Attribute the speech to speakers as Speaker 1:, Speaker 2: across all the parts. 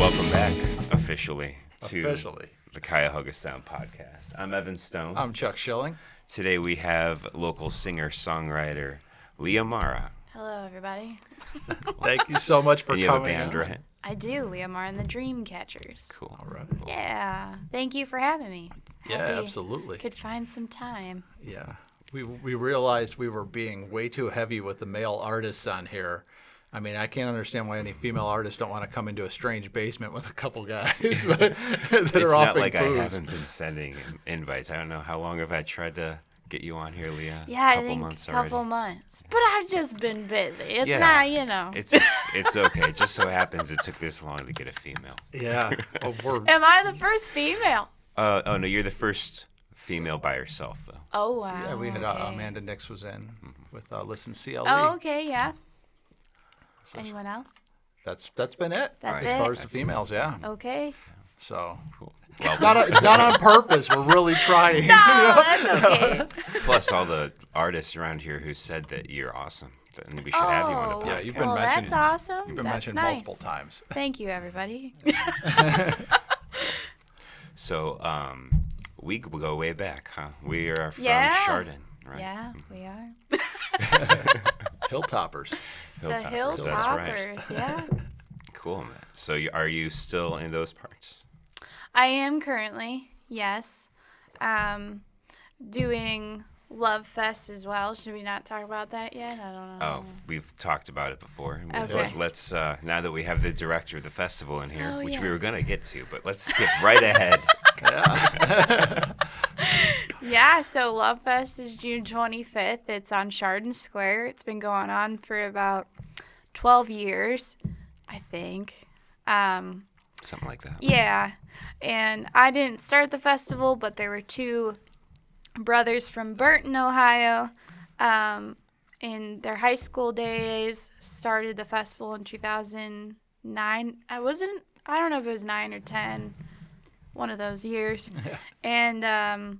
Speaker 1: welcome back officially to
Speaker 2: Officially.
Speaker 1: the Cuyahoga Sound Podcast. I'm Evan Stone.
Speaker 2: I'm Chuck Schilling.
Speaker 1: Today we have local singer-songwriter Lea Marra.
Speaker 3: Hello, everybody.
Speaker 2: Thank you so much for
Speaker 1: And you have a
Speaker 2: coming.
Speaker 1: band, right?
Speaker 3: I do, Lea Marra and the Dreamcatchers.
Speaker 1: Cool.
Speaker 2: All right.
Speaker 3: Yeah. Thank you for having me.
Speaker 2: Yeah,
Speaker 3: Happy
Speaker 2: absolutely.
Speaker 3: Could find some time.
Speaker 2: Yeah. We realized we were being way too heavy with the male artists on here. I mean, I can't understand why any female artists don't want to come into a strange basement with a couple guys that
Speaker 1: It's
Speaker 2: are
Speaker 1: not
Speaker 2: offering
Speaker 1: like
Speaker 2: booze.
Speaker 1: I haven't been sending invites. I don't know how long have I tried to get you on here, Lea?
Speaker 3: Yeah, I
Speaker 1: couple
Speaker 3: think
Speaker 1: months
Speaker 3: a couple
Speaker 1: already.
Speaker 3: months. But I've just been busy. It's
Speaker 1: Yeah.
Speaker 3: not, you know.
Speaker 1: It's okay. It just so happens it took this long to get a female.
Speaker 2: Yeah. Oh, we're,
Speaker 3: Am I the first female?
Speaker 1: Oh no, you're the first female by herself though.
Speaker 3: Oh, wow.
Speaker 2: yeah, we had
Speaker 3: okay.
Speaker 2: Amanda Nix was in with Listencle.
Speaker 3: Oh, okay, yeah.
Speaker 2: So
Speaker 3: Anyone else?
Speaker 2: that's been it.
Speaker 3: That's
Speaker 2: as far
Speaker 3: it?
Speaker 2: as the females, yeah.
Speaker 3: Okay.
Speaker 2: So
Speaker 1: Cool.
Speaker 2: it's not on purpose. We're really trying.
Speaker 3: No, that's okay.
Speaker 1: Plus all the artists around here who said that you're awesome. And we should have you on the
Speaker 3: Oh.
Speaker 1: podcast.
Speaker 2: Yeah, you've been
Speaker 3: Well,
Speaker 2: mentioned.
Speaker 3: that's awesome.
Speaker 2: You've been
Speaker 3: That's
Speaker 2: mentioned
Speaker 3: nice.
Speaker 2: multiple times.
Speaker 3: Thank you, everybody.
Speaker 1: So we go way back, huh? We are from
Speaker 3: Yeah.
Speaker 1: Chardon, right?
Speaker 3: Yeah, we are.
Speaker 2: Hilltoppers.
Speaker 3: The
Speaker 1: Hilltoppers, that's right.
Speaker 3: Hilltoppers, yeah.
Speaker 1: Cool, man. So are you still in those parts?
Speaker 3: I am currently, yes, doing Love Fest as well. Should we not talk about that yet? I don't know.
Speaker 1: Oh, we've talked about it before.
Speaker 3: Okay.
Speaker 1: Let's now that we have the director of the festival in here,
Speaker 3: Oh,
Speaker 1: which we were
Speaker 3: yes.
Speaker 1: going to get to, but let's skip right ahead.
Speaker 2: Yeah.
Speaker 3: Yeah, so Love Fest is June 25th. It's on Chardon Square. It's been going on for about 12 years, I think.
Speaker 1: Something like that.
Speaker 3: Yeah, and I didn't start the festival, but there were two brothers from Burton, Ohio, in their high school days, started the festival in 2009. I don't know if it was 9 or 10, one of those years. And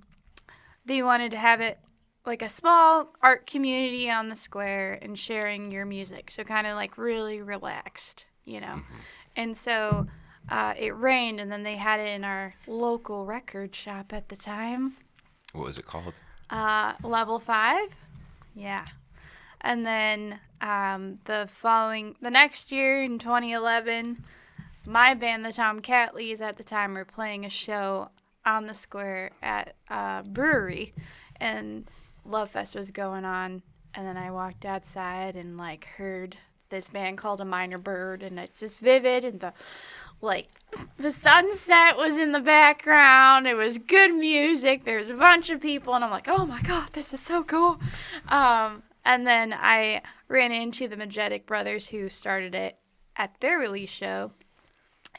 Speaker 3: they wanted to have it like a small art community on the square and sharing your music. So kind of like really relaxed, you know.
Speaker 1: Mm-hmm.
Speaker 3: And so it rained, and then they had it in our local record shop at the time.
Speaker 1: What was it called?
Speaker 3: Level 5. Yeah. And then the next year in 2011, my band, the Tom Catleys, at the time were playing a show on the square at a brewery, and Love Fest was going on. And then I walked outside and like heard this band called A Minor Bird, and it's just vivid, and the sunset was in the background. It was good music. There was a bunch of people, and I'm like, oh my God, this is so cool. And then I ran into the Majetic Brothers, who started it at their release show,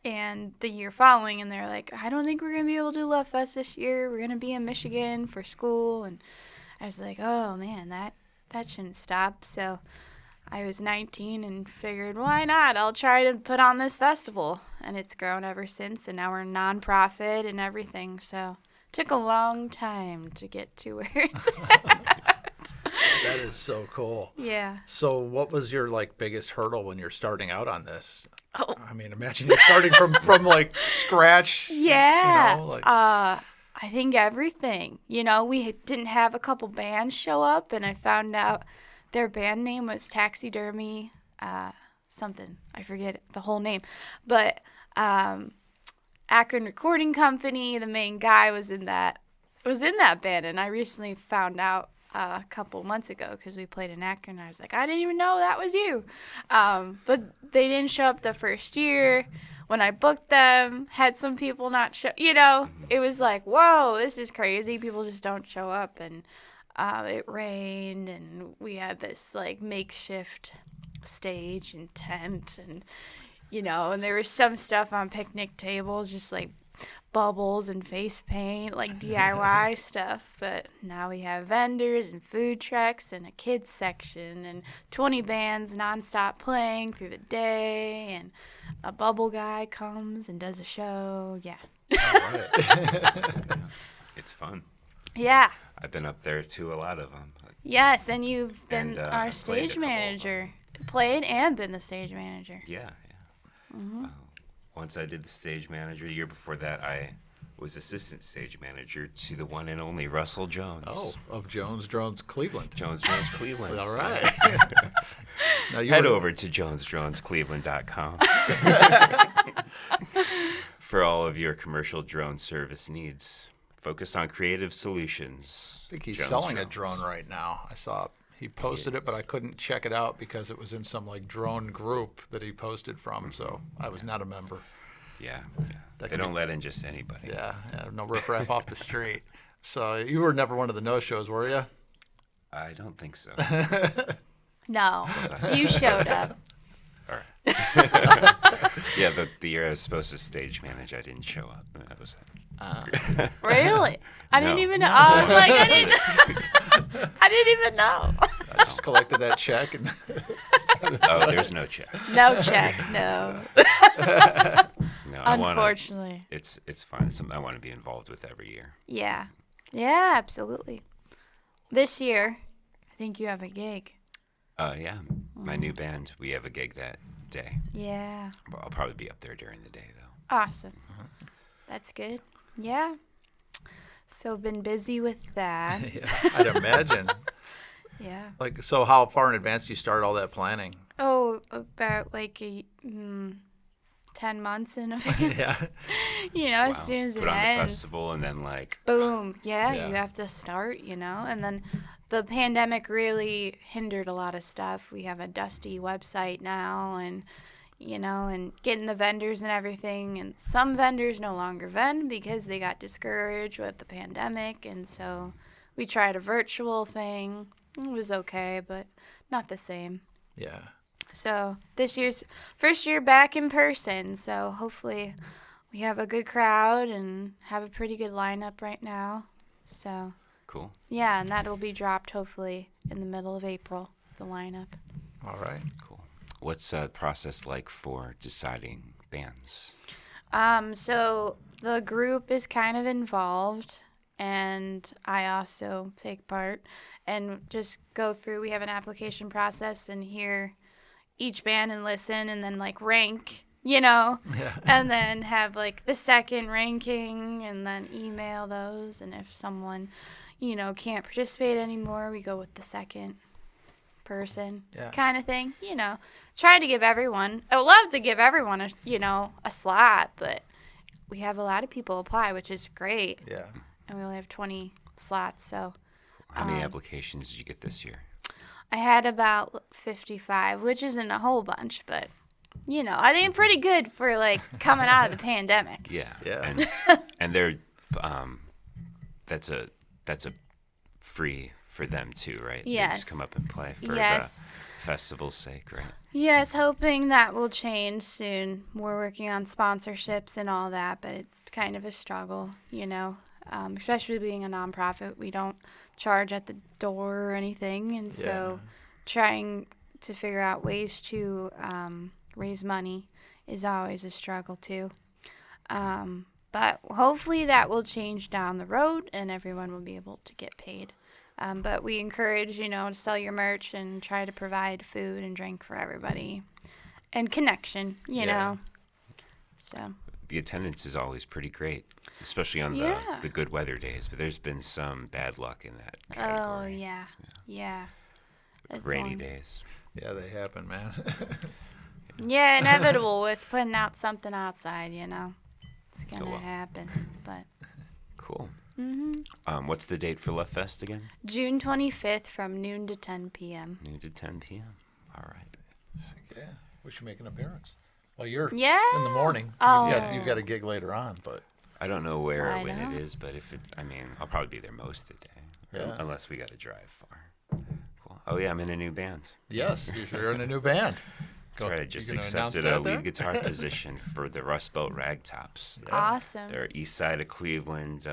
Speaker 3: and the year following, and they're like, I don't think we're going to be able to do Love Fest this year. We're going to be in Michigan for school. And I was like, oh man, that shouldn't stop. So I was 19 and figured, why not? I'll try to put on this festival. And it's grown ever since, and now we're a nonprofit and everything. So it took a long time to get to where it's at.
Speaker 2: That is so cool.
Speaker 3: Yeah.
Speaker 2: So what was your biggest hurdle when you're starting out on this?
Speaker 3: Oh.
Speaker 2: I mean, imagine you're starting from like scratch.
Speaker 3: Yeah.
Speaker 2: You know,
Speaker 3: I think everything. You know, we didn't have a couple bands show up, and I found out their band name was Taxidermy something. I forget the whole name. But Akron Recording Company, the main guy was in that band, and I recently found out a couple months ago because we played in Akron. I was like, I didn't even know that was you. But they didn't show up the first year. When I booked them, had some people not show. You know, it was like, whoa, this is crazy. People just don't show up, and it rained, and we had this makeshift stage and tent, and and there was some stuff on picnic tables, just bubbles and face paint, DIY stuff. But now we have vendors and food trucks and a kids section and 20 bands nonstop playing through the day, and a bubble guy comes and does a show. Yeah.
Speaker 2: All right.
Speaker 1: It's fun.
Speaker 3: Yeah.
Speaker 1: I've been up there to a lot of them.
Speaker 3: Yes, and you've been
Speaker 1: And,
Speaker 3: our
Speaker 1: played a
Speaker 3: stage
Speaker 1: couple of
Speaker 3: manager. Played and been the stage manager.
Speaker 1: Yeah.
Speaker 3: Mm-hmm.
Speaker 1: once I did the stage manager. The year before that, I was assistant stage manager to the one and only Russell Jones.
Speaker 2: Oh, of Jones Drones Cleveland.
Speaker 1: Jones Drones Cleveland.
Speaker 2: All right. Now you
Speaker 1: Head
Speaker 2: were-
Speaker 1: over to jonesdronescleveland.com for all of your commercial drone service needs. Focus on creative solutions.
Speaker 2: I think he's
Speaker 1: Jones
Speaker 2: selling a
Speaker 1: Drones.
Speaker 2: drone right now. I saw he posted it, but I couldn't check it out because it was in some like drone group that he posted from. So I was not a member.
Speaker 1: Yeah.
Speaker 2: That
Speaker 1: They
Speaker 2: could
Speaker 1: don't
Speaker 2: be-
Speaker 1: let in just anybody.
Speaker 2: Yeah, no riffraff off the street. So you were never one of the no-shows, were you?
Speaker 1: I don't think so.
Speaker 3: No, you showed up.
Speaker 1: All right. Yeah, the year I was supposed to stage manage, I didn't show up. That was it.
Speaker 3: Really? I didn't
Speaker 1: No.
Speaker 3: even know. I was like, I didn't even know.
Speaker 2: I just collected that check and
Speaker 1: Oh, there's no check.
Speaker 3: No check, no.
Speaker 1: No,
Speaker 3: Unfortunately.
Speaker 1: It's fine. It's something I want to be involved with every year.
Speaker 3: Yeah. Yeah, absolutely. This year, I think you have a gig.
Speaker 1: Yeah, my new band, we have a gig that day.
Speaker 3: Yeah.
Speaker 1: Well, I'll probably be up there during the day, though.
Speaker 3: Awesome. That's good. Yeah. So been busy with that.
Speaker 2: yeah, I'd imagine.
Speaker 3: Yeah.
Speaker 2: Like, so how far in advance do you start all that planning?
Speaker 3: Oh, about like 10 months in advance.
Speaker 2: Yeah.
Speaker 3: You know, as
Speaker 1: Wow.
Speaker 3: soon as
Speaker 1: Put
Speaker 3: it
Speaker 1: on the
Speaker 3: ends.
Speaker 1: festival and then, like,
Speaker 3: Boom. Yeah,
Speaker 2: Yeah.
Speaker 3: you have to start, you know. And then the pandemic really hindered a lot of stuff. We have a dusty website now and, you know, and getting the vendors and everything. And some vendors no longer vend because they got discouraged with the pandemic. And so we tried a virtual thing. It was okay, but not the same.
Speaker 2: Yeah.
Speaker 3: So this year's first year back in person. So hopefully we have a good crowd and have a pretty good lineup right now. So
Speaker 1: cool.
Speaker 3: yeah, and that'll be dropped hopefully in the middle of April, the lineup.
Speaker 2: All right.
Speaker 1: Cool. What's the process like for deciding bands?
Speaker 3: So the group is kind of involved, and I also take part and just go through. We have an application process and hear each band and listen and then like rank, you know,
Speaker 2: Yeah.
Speaker 3: and then have like the second ranking and then email those. And if someone, you know, can't participate anymore, we go with the second person
Speaker 2: Yeah.
Speaker 3: kind of thing, you know. Try to give everyone, I would love to give everyone a, you know, a slot, but we have a lot of people apply, which is great.
Speaker 2: Yeah.
Speaker 3: And we only have 20 slots, so
Speaker 1: How many applications did you get this year?
Speaker 3: I had about 55, which isn't a whole bunch, but you know, I think pretty good for like coming out of the pandemic.
Speaker 1: Yeah.
Speaker 2: Yeah.
Speaker 1: And they're that's a free for them too, right? They
Speaker 3: Yes.
Speaker 1: just come up and play for
Speaker 3: Yes.
Speaker 1: the festival's sake, right?
Speaker 3: Yes, hoping that will change soon. We're working on sponsorships and all that, but it's kind of a struggle, you know. Especially being a nonprofit, we don't charge at the door or anything, and so trying to figure out ways to raise money is always a struggle too. But hopefully that will change down the road, and everyone will be able to get paid. But we encourage, you know, to sell your merch and try to provide food and drink for everybody, and connection, you
Speaker 2: Yeah.
Speaker 3: know. So.
Speaker 1: The attendance is always pretty great, especially on
Speaker 3: Yeah.
Speaker 1: the good weather days. But there's been some bad luck in that
Speaker 3: Oh
Speaker 1: category.
Speaker 3: yeah. As
Speaker 1: Rainy
Speaker 3: long-
Speaker 1: days.
Speaker 2: Yeah, they happen, man.
Speaker 3: Yeah, inevitable with putting out something outside, you know. It's gonna
Speaker 1: well.
Speaker 3: happen. But
Speaker 1: Cool. What's the date for Love Fest again?
Speaker 3: June 25th from noon to 10 p.m.
Speaker 1: Noon to 10 p.m. All right.
Speaker 2: Yeah, we should make an appearance. Well, you're
Speaker 3: Yeah.
Speaker 2: in the morning.
Speaker 3: Oh.
Speaker 2: You've got a gig later on, but
Speaker 1: I don't know where or
Speaker 3: I
Speaker 1: when
Speaker 3: know.
Speaker 1: it is, but if it, I mean, I'll probably be there most of the day,
Speaker 2: Yeah.
Speaker 1: unless we got to drive far. Cool. Oh yeah, I'm in a new band.
Speaker 2: yes, you're in a new band.
Speaker 1: That's right. I just
Speaker 2: you gonna announce
Speaker 1: accepted a
Speaker 2: that there?
Speaker 1: lead guitar position for the Rust Belt Ragtops.
Speaker 3: Awesome.
Speaker 1: They're east side of Cleveland,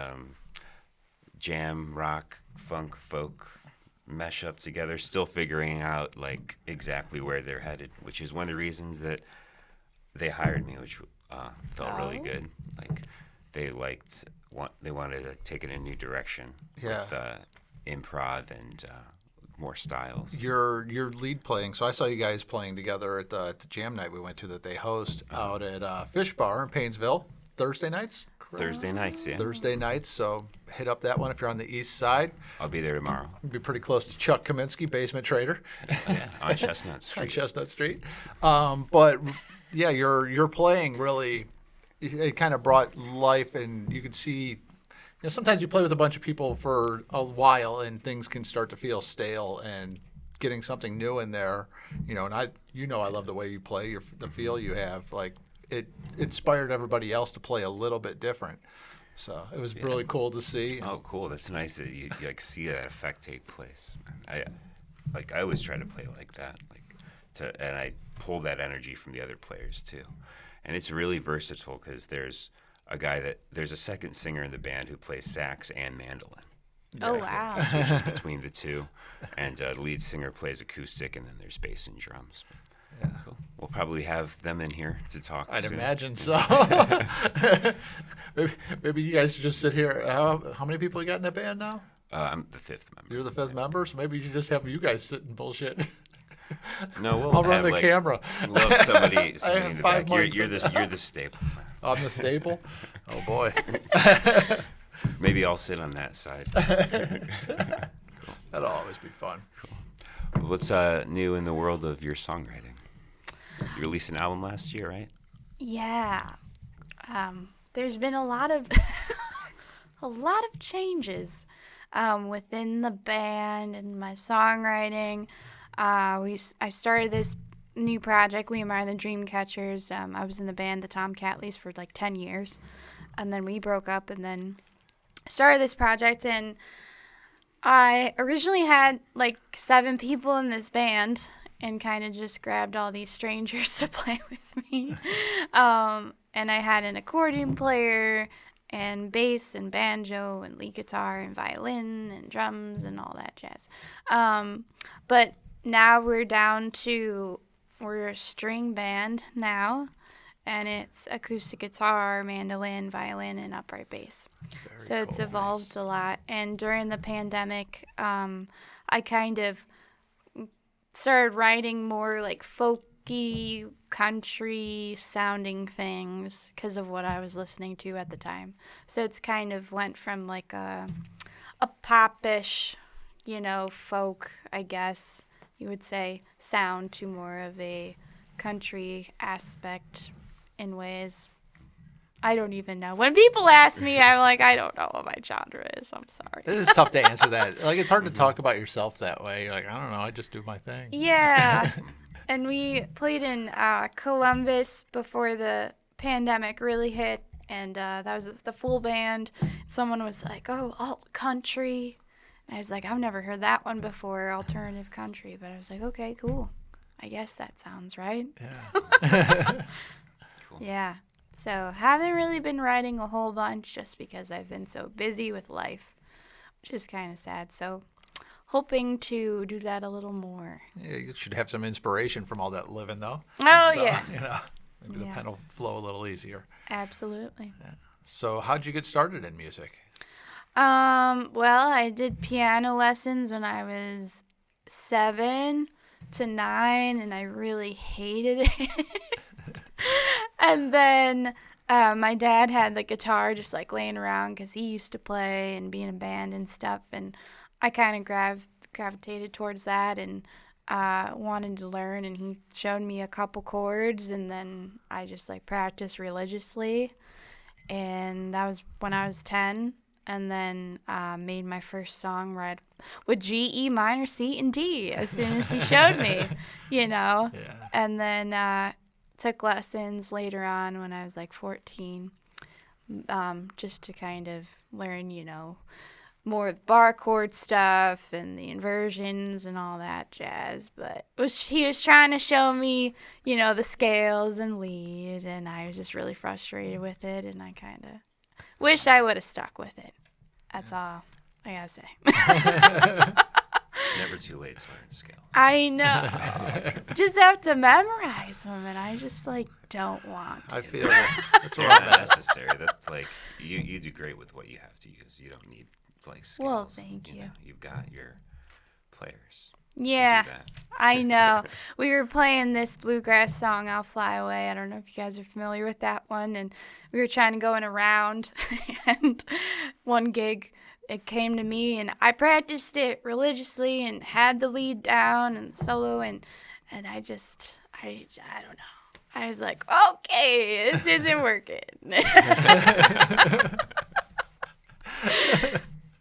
Speaker 1: jam, rock, funk, folk mesh up together. Still figuring out like exactly where they're headed, which is one of the reasons that they hired me, which felt really
Speaker 3: Oh.
Speaker 1: good. Like they wanted to take it in a new direction
Speaker 2: Yeah.
Speaker 1: with improv and more styles.
Speaker 2: Your lead playing. So I saw you guys playing together at the jam night we went to that they host out at Fish Bar in Paynesville Thursday nights.
Speaker 1: Thursday nights, yeah.
Speaker 2: Thursday nights. So hit up that one if you're on the east side.
Speaker 1: I'll be there tomorrow.
Speaker 2: Be pretty close to Chuck Kaminsky, Basement Trader.
Speaker 1: Yeah, on Chestnut Street.
Speaker 2: On Chestnut Street. But yeah, your playing really, it kind of brought life, and you could see. Sometimes you play with a bunch of people for a while, and things can start to feel stale. And getting something new in there, and I love the way you play, the feel you have. Like it inspired everybody else to play a little bit different. So it was really cool to see.
Speaker 1: Oh, cool! That's nice that you like see that effect take place. I always try to play like that, and I pull that energy from the other players too. And it's really versatile because there's a second singer in the band who plays sax and mandolin.
Speaker 3: Oh, wow.
Speaker 1: Switches between the two, and the lead singer plays acoustic, and then there's bass and drums.
Speaker 2: Yeah.
Speaker 1: Cool. We'll probably have them in here to talk.
Speaker 2: I'd
Speaker 1: soon.
Speaker 2: imagine so. maybe you guys should just sit here. How many people you got in that band now?
Speaker 1: I'm the fifth member.
Speaker 2: You're the fifth member, so maybe you should just have you guys sit and bullshit.
Speaker 1: No,
Speaker 2: I'll run the camera.
Speaker 1: We'll have somebody
Speaker 2: I have
Speaker 1: in the
Speaker 2: 5
Speaker 1: back.
Speaker 2: mics.
Speaker 1: You're the staple.
Speaker 2: I'm the staple. Oh boy.
Speaker 1: Maybe I'll sit on that side.
Speaker 2: That'll always be fun.
Speaker 1: What's new in the world of your songwriting? You released an album last year, right?
Speaker 3: Yeah. There's been a lot of changes within the band and my songwriting. I started this new project, Lea Marra and the Dreamcatchers. I was in the band, the Tom Catleys, for like 10 years. And then we broke up and then started this project. And I originally had like 7 people in this band and kind of just grabbed all these strangers to play with me. And I had an accordion player and bass and banjo and lead guitar and violin and drums and all that jazz. But now we're a string band now, and it's acoustic guitar, mandolin, violin, and upright bass. So it's evolved a lot. And during the pandemic, I kind of started writing more like folky, country sounding things because of what I was listening to at the time. So it's kind of went from like a popish, folk, I guess you would say, sound to more of a country aspect in ways. I don't even know. When people ask me, I'm like, I don't know what my genre is. I'm sorry.
Speaker 2: It is tough to answer that. Like, it's hard to talk about yourself that way. You're like, I don't know. I just do my thing.
Speaker 3: Yeah. And we played in Columbus before the pandemic really hit, and that was the full band. Someone was like, oh, alt country. And I was like, I've never heard that one before, alternative country. But I was like, okay, cool. I guess that sounds right.
Speaker 2: Yeah.
Speaker 1: Cool.
Speaker 3: Yeah. So haven't really been writing a whole bunch just because I've been so busy with life, which is kind of sad. So hoping to do that a little more.
Speaker 2: Yeah, you should have some inspiration from all that living, though.
Speaker 3: Oh,
Speaker 2: So,
Speaker 3: yeah.
Speaker 2: Maybe the pen will flow a little easier.
Speaker 3: Absolutely.
Speaker 2: Yeah. So how'd you get started in music?
Speaker 3: Well, I did piano lessons when I was 7 to 9, and I really hated it. And then my dad had the guitar just like laying around because he used to play and be in a band and stuff, and I kind of gravitated towards that and wanted to learn, and he showed me a couple chords, and then I just like practiced religiously, and that was when I was 10. And then made my first song right with G, E minor, C, and D as soon as he showed me,
Speaker 2: Yeah.
Speaker 3: And then took lessons later on when I was like 14, just to kind of learn, more bar chord stuff and the inversions and all that jazz. But he was trying to show me, the scales and lead, and I was just really frustrated with it, and I kind of wish I would have stuck with it. That's all I gotta say.
Speaker 1: Never too late to learn scales.
Speaker 3: I know. Just have to memorize them, and I just don't want to.
Speaker 2: I feel that. That's
Speaker 1: They're
Speaker 2: where
Speaker 1: not
Speaker 2: I'm at.
Speaker 1: necessary. That's like you do great with what you have to use. You don't need like scales.
Speaker 3: Well, thank you.
Speaker 1: You've got your players.
Speaker 3: Yeah,
Speaker 1: Do that.
Speaker 3: I know. We were playing this bluegrass song, I'll Fly Away. I don't know if you guys are familiar with that one. And we were trying to go in a round. And one gig, it came to me, and I practiced it religiously and had the lead down and solo. And I don't know. I was like, okay, this isn't working.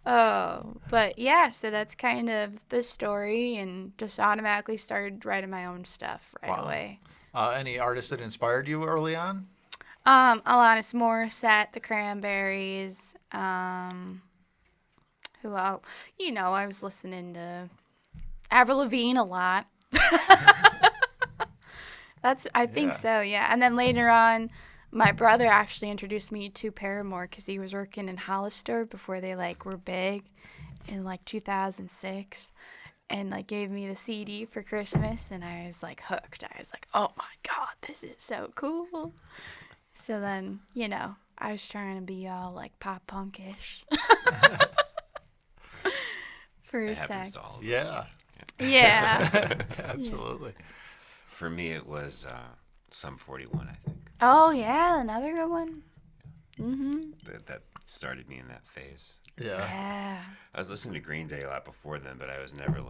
Speaker 3: Oh, but yeah, so that's kind of the story, and just automatically started writing my own stuff right
Speaker 2: Wow.
Speaker 3: away.
Speaker 2: Any artists that inspired you early on?
Speaker 3: Alanis Morissette, the Cranberries, who else? I was listening to Avril Lavigne a lot. I think
Speaker 2: Yeah.
Speaker 3: so, yeah. And then later on, my brother actually introduced me to Paramore because he was working in Hollister before they were big in 2006, and gave me the CD for Christmas, and I was hooked. I was like, oh my God, this is so cool. So then, I was trying to be all pop punkish for a
Speaker 1: It happens
Speaker 3: sec.
Speaker 1: to all of us.
Speaker 2: Yeah.
Speaker 3: Yeah.
Speaker 2: Absolutely.
Speaker 1: For me, it was Sum 41, I think.
Speaker 3: Oh yeah, another good one.
Speaker 1: That started me in that phase.
Speaker 2: Yeah.
Speaker 3: Yeah.
Speaker 1: I was listening to Green Day a lot before then, but I was never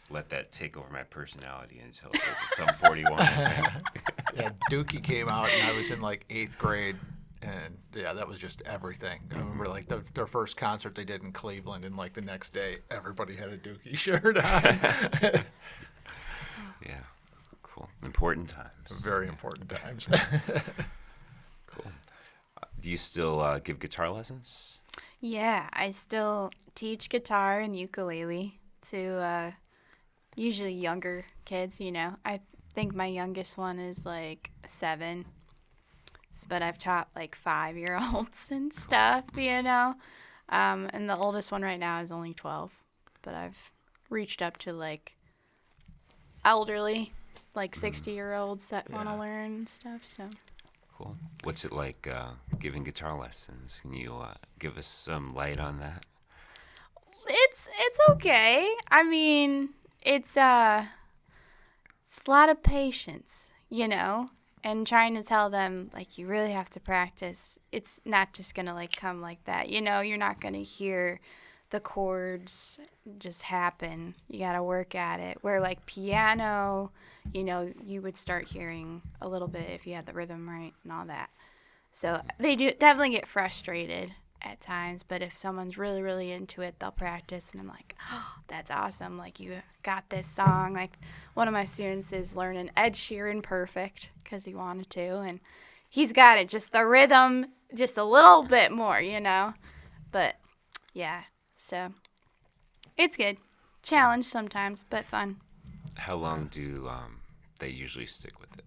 Speaker 1: let that take over my personality until it was Sum 41.
Speaker 2: Yeah, Dookie came out, and I was in 8th grade, and yeah, that was just everything. I remember their first concert they did in Cleveland, and the next day, everybody had a Dookie shirt on.
Speaker 1: Yeah, cool. Important times.
Speaker 2: Very important times.
Speaker 1: Cool. Do you still give guitar lessons?
Speaker 3: Yeah, I still teach guitar and ukulele to usually younger kids, I think my youngest one is 7, but I've taught 5-year-olds and stuff, and the oldest one right now is only 12, but I've reached up to elderly, 60-year-olds that want to
Speaker 2: Yeah.
Speaker 3: learn and stuff, so.
Speaker 1: Cool. What's it like giving guitar lessons? Can you give us some light on that?
Speaker 3: It's okay. I mean, it's a lot of patience, and trying to tell them you really have to practice. It's not just gonna come like that. You're not gonna hear the chords just happen. You gotta work at it. Where piano, you would start hearing a little bit if you had the rhythm right and all that. So they do definitely get frustrated at times, but if someone's really, really into it, they'll practice, and I'm like, oh, that's awesome. You got this song. One of my students is learning Ed Sheeran perfect because he wanted to, and he's got it, just the rhythm, just a little bit more, But, yeah, so it's good. Challenge sometimes, but fun.
Speaker 1: How long do they usually stick with it?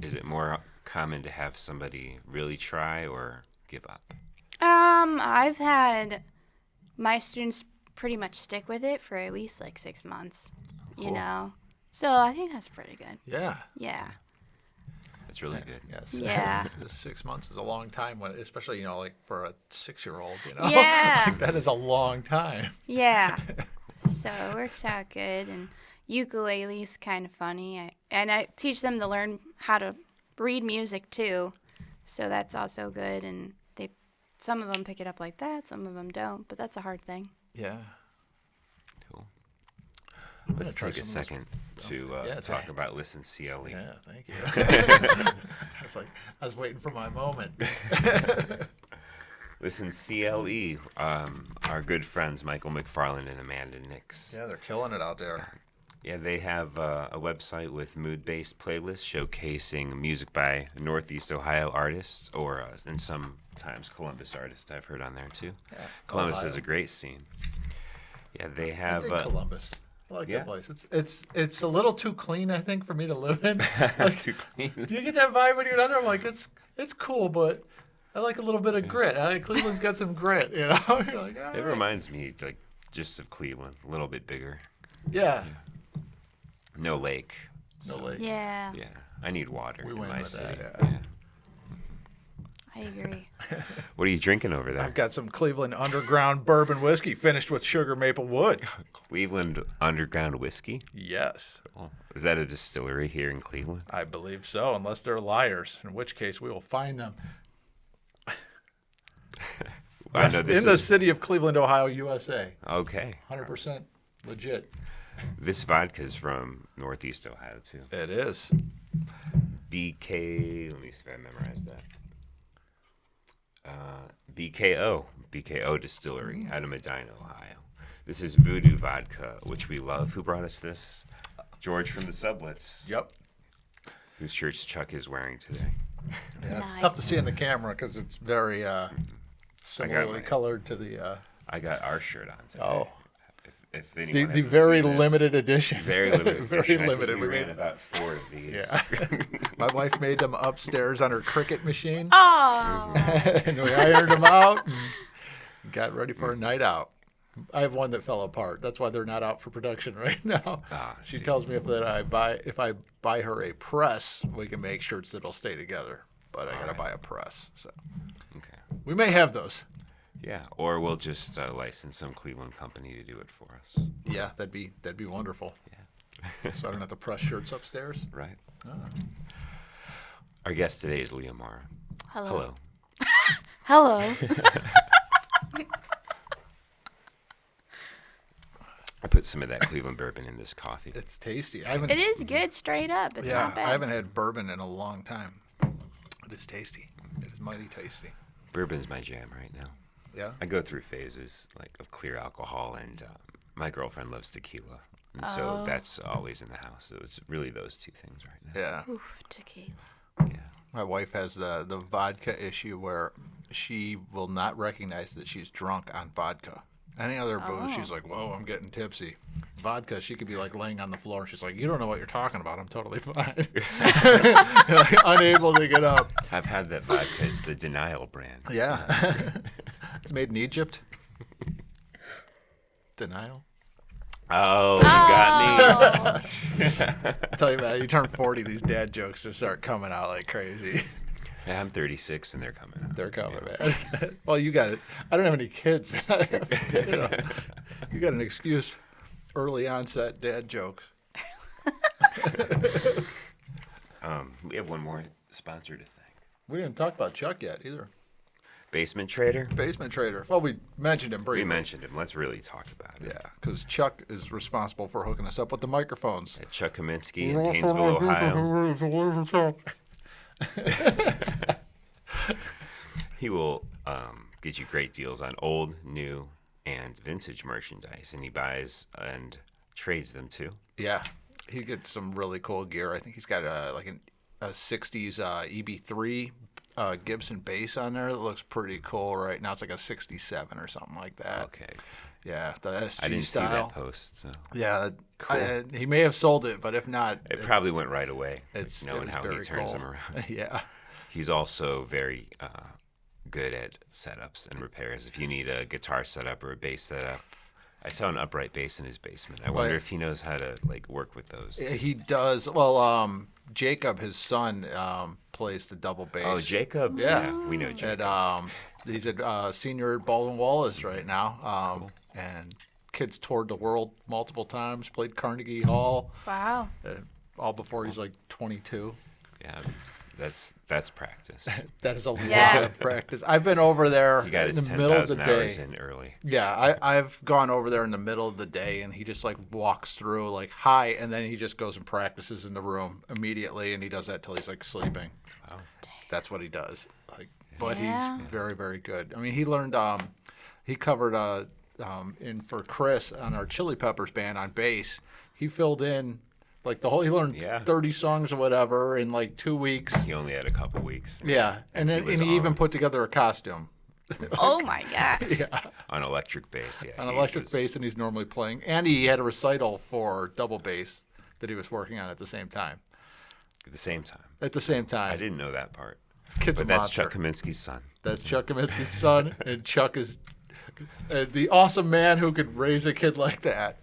Speaker 1: Is it more common to have somebody really try or give up?
Speaker 3: I've had my students pretty much stick with it for at least 6 months,
Speaker 1: Cool.
Speaker 3: So I think that's pretty good.
Speaker 2: Yeah.
Speaker 3: Yeah.
Speaker 1: That's really good.
Speaker 2: Yes.
Speaker 3: Yeah.
Speaker 2: 6 months is a long time, especially for a 6-year-old.
Speaker 3: Yeah.
Speaker 2: That is a long time.
Speaker 3: Yeah. So it works out good, and ukulele's kind of funny. I teach them to learn how to read music too, so that's also good. And some of them pick it up like that, some of them don't, but that's a hard thing.
Speaker 2: Yeah.
Speaker 1: Cool.
Speaker 2: I'm gonna
Speaker 1: Let's
Speaker 2: try
Speaker 1: take a
Speaker 2: some of those-
Speaker 1: second to
Speaker 2: Yeah,
Speaker 1: talk
Speaker 2: okay.
Speaker 1: about Listen CLE.
Speaker 2: Yeah, thank you. I was waiting for my moment.
Speaker 1: Listen CLE, our good friends Michael McFarland and Amanda Nix.
Speaker 2: Yeah, they're killing it out there.
Speaker 1: Yeah, they have a website with mood-based playlists showcasing music by Northeast Ohio artists, or and sometimes Columbus artists I've heard on there too.
Speaker 2: Yeah.
Speaker 1: Columbus
Speaker 2: Ohio.
Speaker 1: is a great scene. Yeah, they
Speaker 2: I
Speaker 1: have.
Speaker 2: dig Columbus. I like
Speaker 1: yeah.
Speaker 2: that place. It's a little too clean, I think, for me to live in.
Speaker 1: Too clean.
Speaker 2: Do you get that vibe when you're down there? I'm like, it's cool, but I like a little bit of grit. Cleveland's got some grit, You're like, all
Speaker 1: It
Speaker 2: right.
Speaker 1: reminds me just of Cleveland, a little bit bigger.
Speaker 2: Yeah.
Speaker 1: No lake.
Speaker 2: No
Speaker 1: so,
Speaker 2: lake.
Speaker 3: Yeah.
Speaker 1: Yeah, I need water
Speaker 2: We
Speaker 1: in
Speaker 2: win
Speaker 1: my
Speaker 2: with
Speaker 1: city.
Speaker 2: that,
Speaker 1: Yeah.
Speaker 2: yeah.
Speaker 3: I I agree.
Speaker 1: What are you drinking over there?
Speaker 2: I've got some Cleveland Underground bourbon whiskey finished with sugar maple wood.
Speaker 1: Cleveland Underground Whiskey?
Speaker 2: Yes,
Speaker 1: Oh, is that a distillery here in Cleveland?
Speaker 2: I believe so, unless they're liars, in which case we will find them.
Speaker 1: I know this
Speaker 2: in the
Speaker 1: is
Speaker 2: city of Cleveland, Ohio, USA.
Speaker 1: okay.
Speaker 2: 100% legit.
Speaker 1: This vodka is from Northeast Ohio too.
Speaker 2: It is.
Speaker 1: BK. Let me see if I memorized that. BKO Distillery out of Medina, Ohio. This is Voodoo Vodka, which we love. Who brought us this? George from the Sublets,
Speaker 2: Yep.
Speaker 1: whose shirts Chuck is wearing today.
Speaker 2: Yeah, it's
Speaker 3: Nice.
Speaker 2: tough to see in the camera because it's very similarly
Speaker 1: my-
Speaker 2: colored to the
Speaker 1: I got our shirt on today.
Speaker 2: oh
Speaker 1: If
Speaker 2: the,
Speaker 1: anyone
Speaker 2: the
Speaker 1: hasn't
Speaker 2: very
Speaker 1: seen this,
Speaker 2: limited edition.
Speaker 1: very limited,
Speaker 2: Very
Speaker 1: edition. I think
Speaker 2: limited.
Speaker 1: We
Speaker 2: We
Speaker 1: ran
Speaker 2: made-
Speaker 1: about 4 of these.
Speaker 2: Yeah. My wife made them upstairs on her Cricut machine,
Speaker 3: Oh,
Speaker 2: and we ironed them out and got ready for a night out. I have one that fell apart. That's why they're not out for production right now.
Speaker 1: Ah,
Speaker 2: She
Speaker 1: see.
Speaker 2: tells me if I buy her a press, we can make shirts that'll stay together. But I gotta
Speaker 1: right.
Speaker 2: buy a press. So
Speaker 1: Okay.
Speaker 2: we may have those.
Speaker 1: Yeah, or we'll just license some Cleveland company to do it for us.
Speaker 2: Yeah, that'd be wonderful.
Speaker 1: Yeah.
Speaker 2: So I don't have to press shirts upstairs.
Speaker 1: Right. Our guest today is Lea Marra.
Speaker 3: hello.
Speaker 1: Hello.
Speaker 3: Hello.
Speaker 1: I put some of that Cleveland bourbon in this coffee.
Speaker 2: It's tasty. I haven't.
Speaker 3: It is good straight up. It's
Speaker 2: Yeah,
Speaker 3: not bad.
Speaker 2: I haven't had bourbon in a long time. It is tasty. It is mighty tasty.
Speaker 1: Bourbon's my jam right now.
Speaker 2: Yeah.
Speaker 1: I go through phases like of clear alcohol, and my girlfriend loves tequila, and so
Speaker 3: Oh.
Speaker 1: that's always in the house. So it's really those two things right now.
Speaker 2: Yeah.
Speaker 3: Oof, tequila.
Speaker 1: Yeah.
Speaker 2: My wife has the vodka issue where she will not recognize that she's drunk on vodka. Any other booze, she's like, "Whoa, I'm getting tipsy." Vodka, she could be like laying on the floor, and she's like, "You don't know what you're talking about. I'm totally fine." Like, unable to get up.
Speaker 1: I've had that vodka. It's the Denial brand.
Speaker 2: Yeah. It's made in Egypt. Denial.
Speaker 1: Oh, you got me.
Speaker 2: I tell you, man, you turn 40, these dad jokes just start coming out like crazy.
Speaker 1: Yeah, I'm 36, and they're coming out.
Speaker 2: They're coming, man. Well, you got it. I don't have any kids. You know, you got an excuse. Early onset dad jokes.
Speaker 1: We have one more sponsor to thank.
Speaker 2: We didn't talk about Chuck yet either.
Speaker 1: Basement Trader.
Speaker 2: Basement Trader. Well, we mentioned him briefly.
Speaker 1: We mentioned him. Let's really talk about it.
Speaker 2: Yeah, because Chuck is responsible for hooking us up with the microphones.
Speaker 1: At Chuck Kaminsky in Painesville, Ohio. He will get you great deals on old, new, and vintage merchandise, and he buys and trades them too.
Speaker 2: Yeah, he gets some really cool gear. I think he's got a 60s EB3 Gibson bass on there that looks pretty cool right now. It's like a 67 or something like that.
Speaker 1: Okay.
Speaker 2: Yeah, the SG
Speaker 1: I didn't
Speaker 2: style.
Speaker 1: see that post. So.
Speaker 2: Yeah,
Speaker 1: Cool.
Speaker 2: he may have sold it, but if not,
Speaker 1: It probably went right away,
Speaker 2: it's
Speaker 1: knowing
Speaker 2: it was
Speaker 1: how he
Speaker 2: very
Speaker 1: turns
Speaker 2: cool.
Speaker 1: them around.
Speaker 2: Yeah,
Speaker 1: He's also very good at setups and repairs. If you need a guitar setup or a bass setup, I saw an upright bass in his basement. I wonder if he knows how to work with those.
Speaker 2: he does. Well, Jacob, his son, plays the double bass.
Speaker 1: Oh, Jacob.
Speaker 2: Yeah.
Speaker 1: We know Jacob.
Speaker 2: And he's a senior at Baldwin Wallace right now. And kids toured the world multiple times. Played Carnegie Hall.
Speaker 3: Wow.
Speaker 2: All before he's like 22.
Speaker 1: Yeah, that's practice.
Speaker 2: That is a
Speaker 3: Yeah.
Speaker 2: lot of practice. I've been over there
Speaker 1: He got
Speaker 2: in
Speaker 1: his
Speaker 2: the middle of the
Speaker 1: 10,000
Speaker 2: day.
Speaker 1: hours in early.
Speaker 2: Yeah, I've gone over there in the middle of the day, and he just like walks through like hi, and then he just goes and practices in the room immediately, and he does that till he's like sleeping.
Speaker 1: Wow.
Speaker 2: That's what he does. Like, but
Speaker 3: Yeah.
Speaker 2: he's very very good. I mean, he learned. He covered in for Chris on our Chili Peppers band on bass. He filled in like the whole. He learned
Speaker 1: Yeah.
Speaker 2: 30 songs or whatever in like 2 weeks.
Speaker 1: He only had a couple weeks.
Speaker 2: Yeah, and then
Speaker 1: was
Speaker 2: and he even
Speaker 1: on.
Speaker 2: put together a costume.
Speaker 3: Oh my gosh.
Speaker 1: On electric bass, yeah.
Speaker 2: On
Speaker 1: he
Speaker 2: electric
Speaker 1: was-
Speaker 2: bass, and he's normally playing. And he had a recital for double bass that he was working on at the same time.
Speaker 1: At the same time.
Speaker 2: At the same time,
Speaker 1: I didn't know that part.
Speaker 2: Kid's
Speaker 1: But
Speaker 2: a
Speaker 1: that's
Speaker 2: monster.
Speaker 1: Chuck Kaminsky's son.
Speaker 2: That's Chuck Kaminsky's son, and Chuck is the awesome man who could raise a kid like that.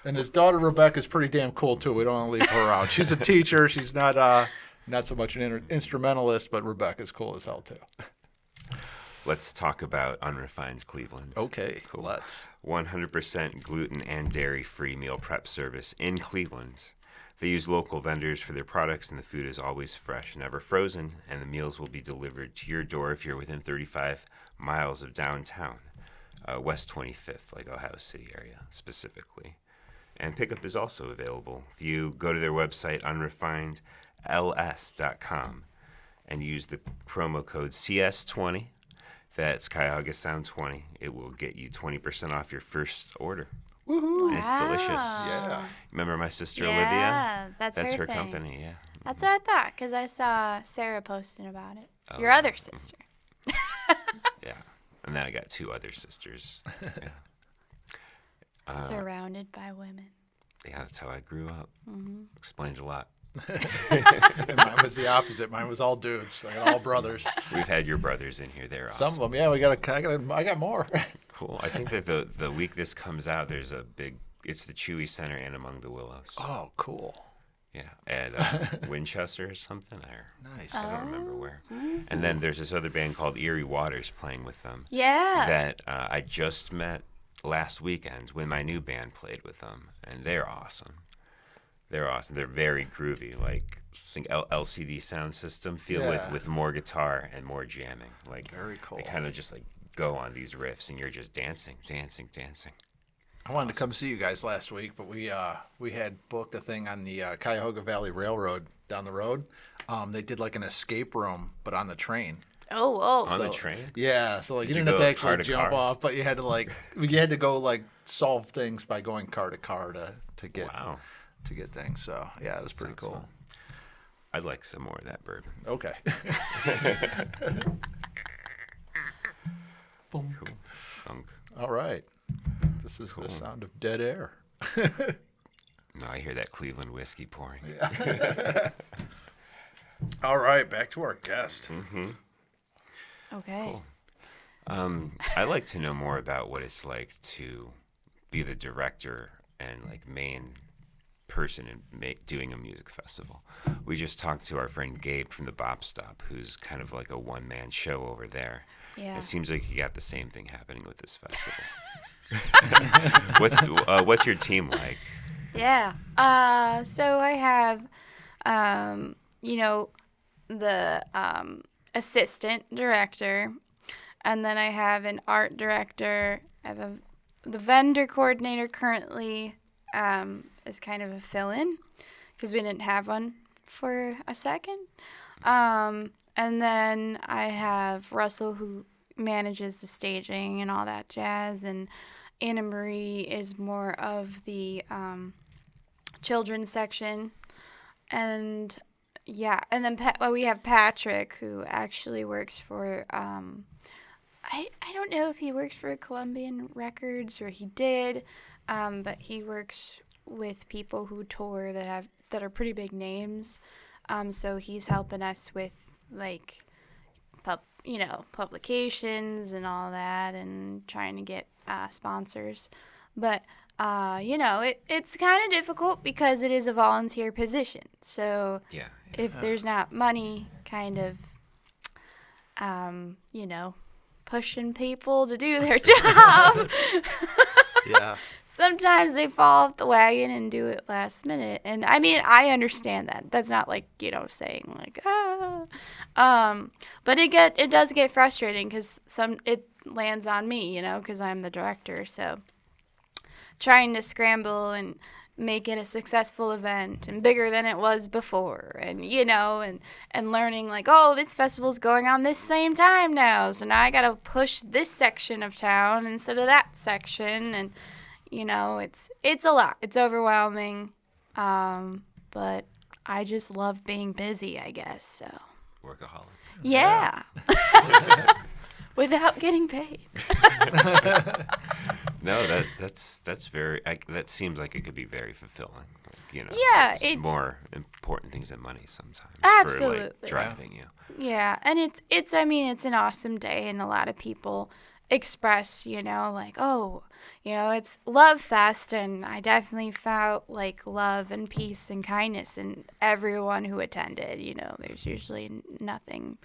Speaker 2: And his daughter Rebecca's pretty damn cool too. We don't want to leave her out. She's a teacher. She's not not so much an instrumentalist, but Rebecca's cool as hell too.
Speaker 1: Let's talk about Unrefined Cleveland.
Speaker 2: Okay, let's.
Speaker 1: 100% gluten and dairy-free meal prep service in Cleveland. They use local vendors for their products, and the food is always fresh, never frozen, and the meals will be delivered to your door if you're within 35 miles of downtown, West 25th, like Ohio City area specifically. And pickup is also available. If you go to their website, unrefinedls.com, and use the promo code CS20, that's Cuyahoga Sound 20. It will get you 20% off your first order.
Speaker 2: Woohoo!
Speaker 1: And it's delicious.
Speaker 2: Yeah.
Speaker 1: Remember my sister
Speaker 3: Yeah,
Speaker 1: Olivia?
Speaker 3: that's
Speaker 1: her
Speaker 3: thing.
Speaker 1: company, yeah.
Speaker 3: That's what I thought, because I saw Sarah posting about it.
Speaker 1: Oh,
Speaker 3: Your other sister.
Speaker 1: Yeah. And then I got 2 other sisters. Yeah.
Speaker 3: Surrounded by women.
Speaker 1: Yeah, that's how I grew up.
Speaker 3: Mm-hmm.
Speaker 1: Explains a lot.
Speaker 2: And mine was the opposite. Mine was all dudes. I got all brothers.
Speaker 1: We've had your brothers in here. They're
Speaker 2: Some
Speaker 1: awesome.
Speaker 2: of them, yeah. I got more.
Speaker 1: Cool. I think that the week this comes out, there's a big. It's the Chewy Center and Among the Willows.
Speaker 2: Oh, cool.
Speaker 1: Yeah, at Winchester or something.
Speaker 2: Nice.
Speaker 1: I don't remember where. And then there's this other band called Erie Waters playing with them.
Speaker 3: Yeah.
Speaker 1: That I just met last weekend when my new band played with them, and they're awesome. They're awesome. They're very groovy, like I think LCD sound system feel
Speaker 2: Yeah.
Speaker 1: with more guitar and more jamming. Like
Speaker 2: Very cool.
Speaker 1: They kind of just like go on these riffs, and you're just dancing.
Speaker 2: I wanted to come see you guys last week, but we had booked a thing on the Cuyahoga Valley Railroad down the road. They did like an escape room, but on the train.
Speaker 3: Oh.
Speaker 1: On the train?
Speaker 2: Yeah, so like
Speaker 1: Did
Speaker 2: you
Speaker 1: you
Speaker 2: didn't have to
Speaker 1: go car
Speaker 2: actually
Speaker 1: to
Speaker 2: jump
Speaker 1: car?
Speaker 2: off, but you had to go like solve things by going car to car to get
Speaker 1: Wow.
Speaker 2: to get things. So yeah, it was pretty
Speaker 1: Sounds
Speaker 2: cool.
Speaker 1: fun. I'd like some more of that bourbon.
Speaker 2: Okay. Boom.
Speaker 1: Cool. Funk.
Speaker 2: All right. This is the sound of dead air.
Speaker 1: No, I hear that Cleveland whiskey pouring.
Speaker 2: All right, back to our guest.
Speaker 3: Okay.
Speaker 1: Cool. I'd like to know more about what it's like to be the director and like main person in doing a music festival. We just talked to our friend Gabe from the Bop Stop, who's kind of like a one-man show over there.
Speaker 3: Yeah.
Speaker 1: It seems like you got the same thing happening with this festival. What's your team like?
Speaker 3: Yeah. So I have, the assistant director, and then I have an art director. I have the vendor coordinator currently is kind of a fill-in because we didn't have one for a second. And then I have Russell, who manages the staging and all that jazz, and Anna Marie is more of the children's section. And yeah, and then we have Patrick, who actually works for I don't know if he works for Columbian Records or he did, but he works with people who tour that are pretty big names. So he's helping us with like publications and all that, and trying to get sponsors. But it's kind of difficult because it is a volunteer position. So
Speaker 1: Yeah.
Speaker 3: if there's not money kind of pushing people to do their job,
Speaker 2: Yeah.
Speaker 3: sometimes they fall off the wagon and do it last minute. And I mean, I understand that. That's not like, saying like, but it does get frustrating because it lands on me, because I'm the director. So trying to scramble and make it a successful event and bigger than it was before, and and learning like, oh, this festival's going on this same time now, so now I gotta push this section of town instead of that section, and it's a lot. It's overwhelming, but I just love being busy, I guess. So
Speaker 1: Workaholic.
Speaker 3: yeah. Without getting paid.
Speaker 1: No, that's very. That seems like it could be very fulfilling.
Speaker 3: Yeah,
Speaker 1: it's more important things than money sometimes.
Speaker 3: Absolutely.
Speaker 1: For like driving you.
Speaker 3: Yeah, and it's an awesome day, and a lot of people express, like, oh, it's Love Fest, and I definitely felt like love and peace and kindness in everyone who attended. There's usually nothing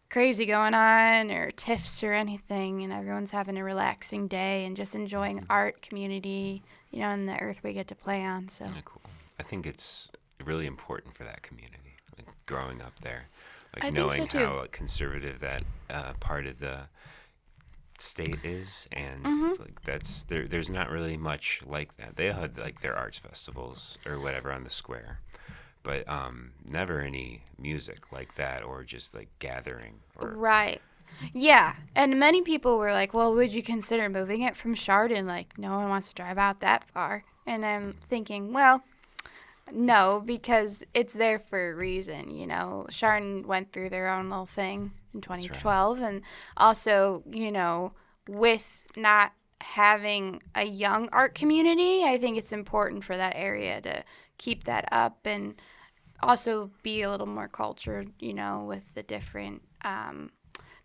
Speaker 3: crazy going on or tiffs or anything, and everyone's having a relaxing day and just enjoying art, community, and the earth we get to play on. So
Speaker 1: Yeah, cool. I think it's really important for that community, like growing up there, like
Speaker 3: I think
Speaker 1: knowing
Speaker 3: so, too.
Speaker 1: how conservative that part of the state is, and like there's not really much like that. They had like their arts festivals or whatever on the square, but never any music like that or just like gathering or
Speaker 3: Right. Yeah. And many people were like, well, would you consider moving it from Chardon? Like, no one wants to drive out that far. And I'm thinking, well, no, because it's there for a reason. Chardon went through their own little thing in 2012. And also, with not having a young art community, I think it's important for that area to keep that up and also be a little more cultured, with the different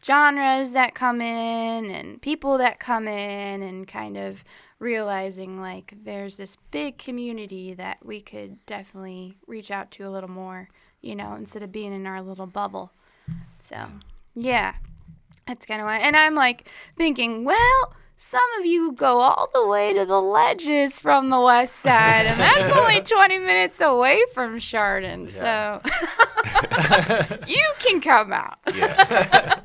Speaker 3: genres that come in and people that come in, and kind of realizing like there's this big community that we could definitely reach out to a little more, instead of being in our little bubble. So, yeah, that's kind of why. And I'm like thinking, well, some of you go all the way to the Ledges from the west side, and that's only 20 minutes away from Chardon.
Speaker 2: Yeah.
Speaker 3: So you can come out.
Speaker 1: yeah.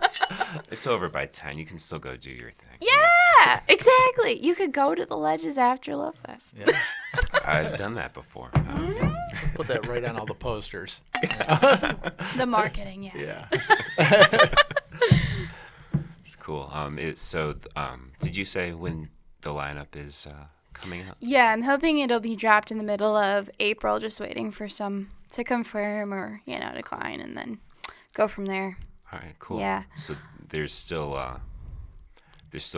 Speaker 1: It's over by 10. You can still go do your thing.
Speaker 3: Yeah, exactly. You could go to the Ledges after Love Fest.
Speaker 2: Yeah.
Speaker 1: I've done that before.
Speaker 2: Put that right on all the posters.
Speaker 3: The marketing, yes.
Speaker 2: Yeah.
Speaker 1: It's cool. Did you say when the lineup is coming out?
Speaker 3: Yeah, I'm hoping it'll be dropped in the middle of April, just waiting for some to confirm or, decline, and then go from there.
Speaker 1: All right, cool.
Speaker 3: Yeah.
Speaker 1: So there's still a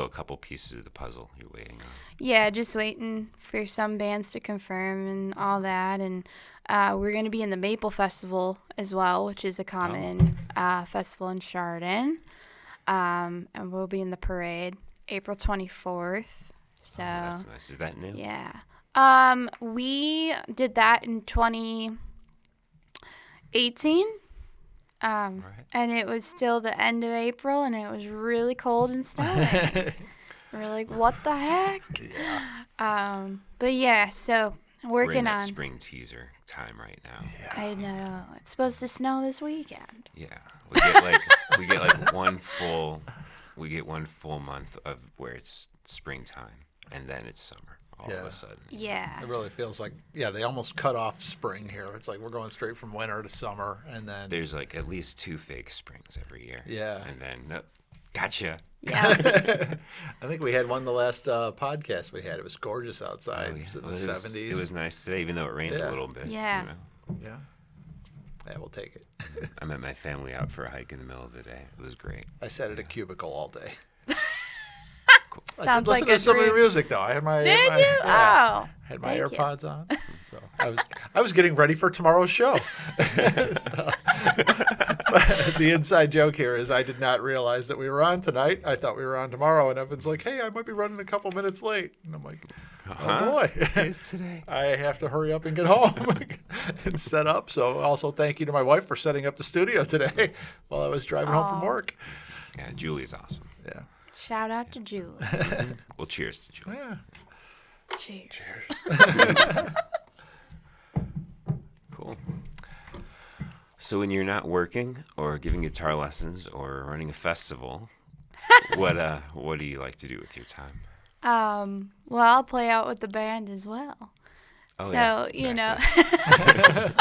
Speaker 1: couple pieces of the puzzle you're waiting on.
Speaker 3: Yeah, just waiting for some bands to confirm and all that. And we're going to be in the Maple Festival as well, which is a common festival in Chardon. And we'll be in the parade April 24th. So
Speaker 1: That's nice. Is that new?
Speaker 3: yeah. We did that in 2018.
Speaker 1: Right.
Speaker 3: And it was still the end of April, and it was really cold and snowing. We're like, what the heck?
Speaker 2: Yeah.
Speaker 3: But yeah, so
Speaker 1: We're in
Speaker 3: working
Speaker 1: that
Speaker 3: on.
Speaker 1: Teaser teaser time right now.
Speaker 3: I know it's supposed to snow this weekend.
Speaker 1: Yeah, we get one full month of where it's springtime, and then it's summer all of
Speaker 2: Yeah.
Speaker 1: a sudden.
Speaker 3: Yeah.
Speaker 2: It really feels like, they almost cut off spring here. It's like we're going straight from winter to summer, and then
Speaker 1: There's like at least 2 fake springs every year.
Speaker 2: Yeah.
Speaker 1: and then nope, gotcha.
Speaker 3: Yeah.
Speaker 2: I think we had one the last podcast we had. It was gorgeous outside.
Speaker 1: Oh, yeah.
Speaker 2: It was in
Speaker 1: Well,
Speaker 2: the 70s.
Speaker 1: It was nice today, even though it rained
Speaker 2: Yeah.
Speaker 1: a little bit.
Speaker 3: Yeah.
Speaker 2: Yeah. Yeah, we'll take it.
Speaker 1: I met my family out for a hike in the middle of the day. It was great.
Speaker 2: I sat at a cubicle all day.
Speaker 1: Cool.
Speaker 2: I
Speaker 3: Sounds
Speaker 2: did listen
Speaker 3: like a
Speaker 2: to some of the
Speaker 3: dream.
Speaker 2: music though. I had my
Speaker 3: Did
Speaker 2: my-
Speaker 3: you?
Speaker 2: yeah.
Speaker 3: Oh.
Speaker 2: Had my
Speaker 3: Thank you.
Speaker 2: AirPods on, so I was getting ready for tomorrow's show. But the inside joke here is I did not realize that we were on tonight. I thought we were on tomorrow, and Evan's like, "Hey, I might be running a couple minutes late," and I'm like, "Oh boy,
Speaker 1: It's today.
Speaker 2: I have to hurry up and get home and set up." So also thank you to my wife for setting up the studio today while I was driving home from
Speaker 3: Aw.
Speaker 2: work.
Speaker 1: Yeah, Julie's awesome.
Speaker 2: Yeah,
Speaker 3: Shout out to Julie.
Speaker 1: Well, cheers to Julie.
Speaker 2: yeah.
Speaker 3: Cheers.
Speaker 1: Cool. So when you're not working or giving guitar lessons or running a festival, what do you like to do with your time?
Speaker 3: Well, I'll play out with the band as well.
Speaker 1: Oh,
Speaker 3: So,
Speaker 1: yeah,
Speaker 3: you know,
Speaker 1: exactly.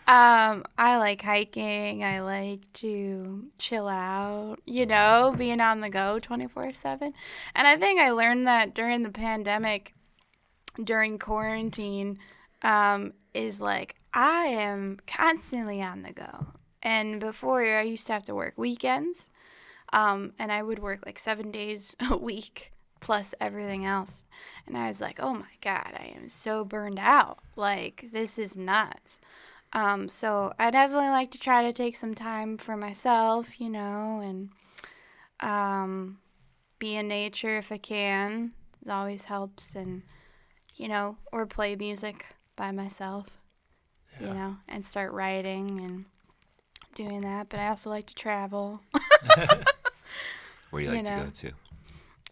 Speaker 3: I like hiking. I like to chill out, being on the go 24/7. And I think I learned that during the pandemic, during quarantine, is like I am constantly on the go. And before, I used to have to work weekends, and I would work like 7 days a week plus everything else. And I was like, oh my God, I am so burned out. Like, this is nuts. So I definitely like to try to take some time for myself, and be in nature if I can. It always helps, and or play music by myself, and start writing and doing that. But I also like to travel.
Speaker 1: Where do you like to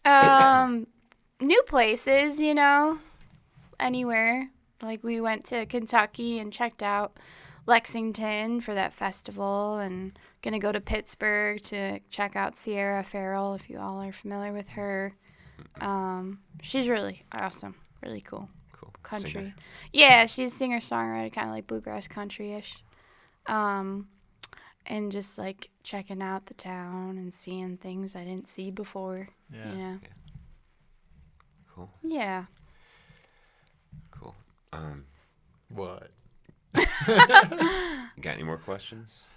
Speaker 1: go to?
Speaker 3: New places, anywhere. Like we went to Kentucky and checked out Lexington for that festival, and gonna go to Pittsburgh to check out Sierra Farrell, if you all are familiar with her. She's really awesome, really cool.
Speaker 1: Cool.
Speaker 3: Country.
Speaker 1: Singer.
Speaker 3: Yeah, she's a singer-songwriter, kind of like bluegrass country-ish. And just like checking out the town and seeing things I didn't see before.
Speaker 2: Yeah.
Speaker 1: Cool.
Speaker 3: Yeah.
Speaker 1: Cool.
Speaker 2: What?
Speaker 1: You got any more questions?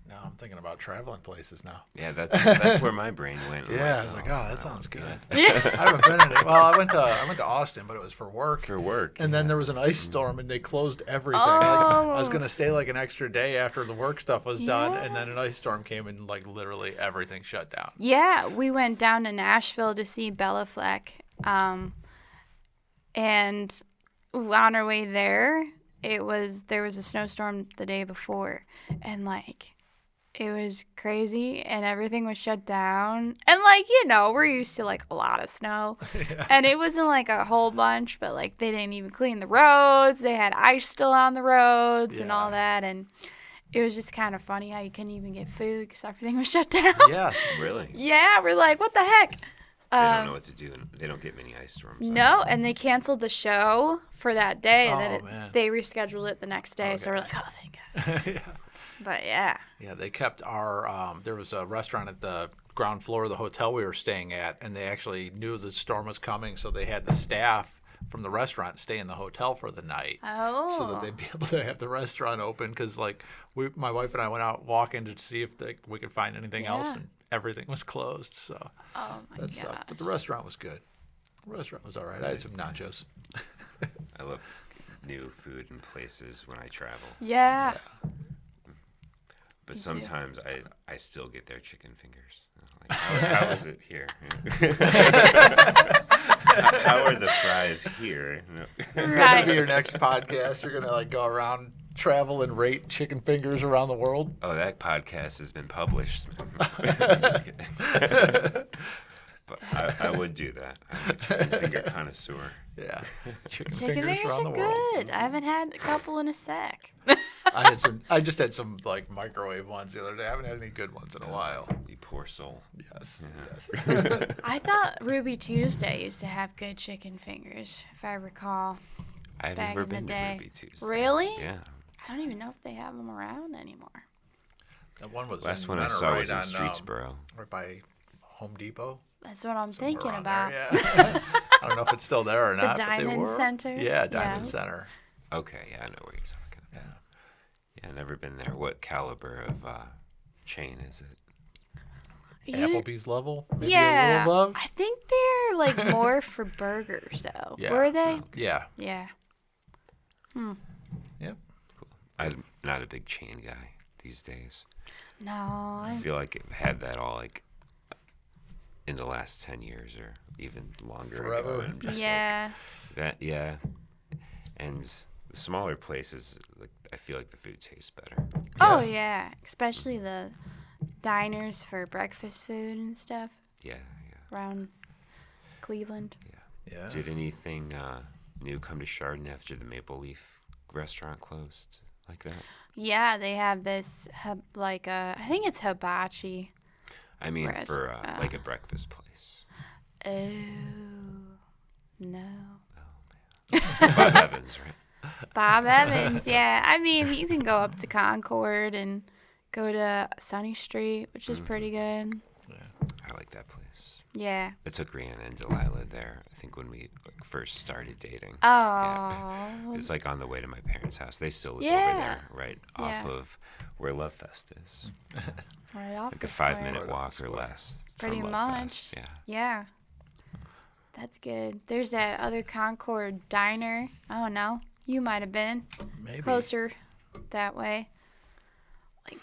Speaker 2: No, I'm thinking about traveling places now.
Speaker 1: Yeah, that's where my brain went.
Speaker 2: Yeah, I was like, oh, that sounds good.
Speaker 3: Yeah.
Speaker 2: I haven't been in it. Well, I went to Austin, but it was for work.
Speaker 1: For work.
Speaker 2: And then there was an ice storm, and they closed everything.
Speaker 3: Oh.
Speaker 2: I was gonna stay like an extra day after the work stuff was done,
Speaker 3: Yeah.
Speaker 2: and then an ice storm came, and like literally everything shut down.
Speaker 3: Yeah, we went down to Nashville to see Bella Fleck. And on our way there, there was a snowstorm the day before, and like it was crazy, and everything was shut down. And like, we're used to like a lot of snow. And it wasn't like a whole bunch, but like they didn't even clean the roads. They had ice still on the roads and all that, and it was just kind of funny how you couldn't even get food because everything was shut down.
Speaker 2: Yeah.
Speaker 1: Really?
Speaker 3: Yeah, we're like, what the heck?
Speaker 1: They don't know what to do, and they don't get many ice storms.
Speaker 3: No, and they canceled the show for that day, and
Speaker 2: Oh,
Speaker 3: then
Speaker 2: man.
Speaker 3: they rescheduled it the next day. So we're
Speaker 2: Okay.
Speaker 3: like, oh, thank God.
Speaker 2: Yeah.
Speaker 3: But yeah.
Speaker 2: Yeah, they kept our, there was a restaurant at the ground floor of the hotel we were staying at, and they actually knew the storm was coming, so they had the staff from the restaurant stay in the hotel for the night.
Speaker 3: Oh.
Speaker 2: So that they'd be able to have the restaurant open, because like my wife and I went out walking to see if we could find anything else,
Speaker 3: Yeah.
Speaker 2: and everything was closed. So
Speaker 3: Oh my
Speaker 2: that
Speaker 3: God.
Speaker 2: sucked. But the restaurant was good. The restaurant was all right. I had some nachos.
Speaker 1: I love new food and places when I travel.
Speaker 3: Yeah.
Speaker 1: But
Speaker 3: Me too.
Speaker 1: sometimes I still get their chicken fingers. Like, how is it here? How are the fries here?
Speaker 2: Is that
Speaker 3: Right.
Speaker 2: gonna be your next podcast? You're gonna like go around, travel, and rate chicken fingers around the world?
Speaker 1: Oh, that podcast has been published. Just kidding. But I would do that. I'm a chicken finger connoisseur.
Speaker 2: Yeah. Chicken
Speaker 3: Chicken
Speaker 2: fingers
Speaker 3: fingers
Speaker 2: around
Speaker 3: are
Speaker 2: the world.
Speaker 3: good. I haven't had a couple in a sec.
Speaker 2: I just had some like microwave ones the other day. I haven't had any good ones in a while.
Speaker 1: You poor soul.
Speaker 2: Yes.
Speaker 1: Yeah.
Speaker 2: Yes.
Speaker 3: I thought Ruby Tuesday used to have good chicken fingers, if I recall.
Speaker 1: I've
Speaker 3: Back
Speaker 1: never
Speaker 3: in the
Speaker 1: been to
Speaker 3: day.
Speaker 1: Ruby Tuesday.
Speaker 3: Really?
Speaker 1: Yeah.
Speaker 3: I don't even know if they have them around anymore.
Speaker 2: That one was
Speaker 1: Last
Speaker 2: in
Speaker 1: one I
Speaker 2: Menor,
Speaker 1: saw
Speaker 2: right
Speaker 1: was in
Speaker 2: on,
Speaker 1: Streetsboro.
Speaker 2: right by Home Depot.
Speaker 3: That's what I'm
Speaker 2: Somewhere
Speaker 3: thinking
Speaker 2: around
Speaker 3: about.
Speaker 2: there, yeah. I don't know if it's still there or
Speaker 3: The
Speaker 2: not. but they
Speaker 3: Diamond
Speaker 2: were.
Speaker 3: Center?
Speaker 2: Yeah, Diamond
Speaker 3: Yeah.
Speaker 2: Center.
Speaker 1: Okay, yeah, I know where you're talking about.
Speaker 2: Yeah.
Speaker 1: Yeah, never been there. What caliber of chain is it?
Speaker 3: You-
Speaker 2: Applebee's level, maybe
Speaker 3: yeah.
Speaker 2: a little above.
Speaker 3: I think they're like more for burgers, though.
Speaker 2: Yeah.
Speaker 3: Were they?
Speaker 2: Yeah.
Speaker 3: Yeah.
Speaker 2: Yep.
Speaker 1: I'm not a big chain guy these days.
Speaker 3: No.
Speaker 1: I feel like I've had that all like in the last 10 years or even longer
Speaker 2: Forever.
Speaker 1: ago. And I'm just
Speaker 3: Yeah.
Speaker 1: like, that, yeah. And the smaller places, like I feel like the food tastes better.
Speaker 3: Oh, yeah. Especially the diners for breakfast food and stuff
Speaker 1: Yeah, yeah.
Speaker 3: around Cleveland.
Speaker 2: Yeah.
Speaker 1: Did anything new come to Chardon after the Maple Leaf restaurant closed like that?
Speaker 3: Yeah, they have this, I think it's hibachi.
Speaker 1: I mean,
Speaker 3: Whereas,
Speaker 1: for like a breakfast place.
Speaker 3: Oh, no.
Speaker 1: Bob Evans, right?
Speaker 3: Bob Evans, yeah. I mean, you can go up to Concord and go to Sunny Street, which is pretty good.
Speaker 1: I like that place.
Speaker 3: Yeah.
Speaker 1: I took Rihanna and Delilah there, I think, when we first started dating.
Speaker 3: Oh.
Speaker 1: It's like on the way to my parents' house. They still live
Speaker 3: Yeah.
Speaker 1: over there, right off
Speaker 3: Yeah.
Speaker 1: of where Love Fest is.
Speaker 3: Right off
Speaker 1: Like
Speaker 3: the
Speaker 1: a
Speaker 3: square.
Speaker 1: 5-minute walk or less.
Speaker 3: Pretty
Speaker 1: from Love
Speaker 3: much.
Speaker 1: Fest. Yeah.
Speaker 3: Yeah. That's good. There's that other Concord diner. I don't know. You might have been
Speaker 2: Maybe.
Speaker 3: closer that way. Like,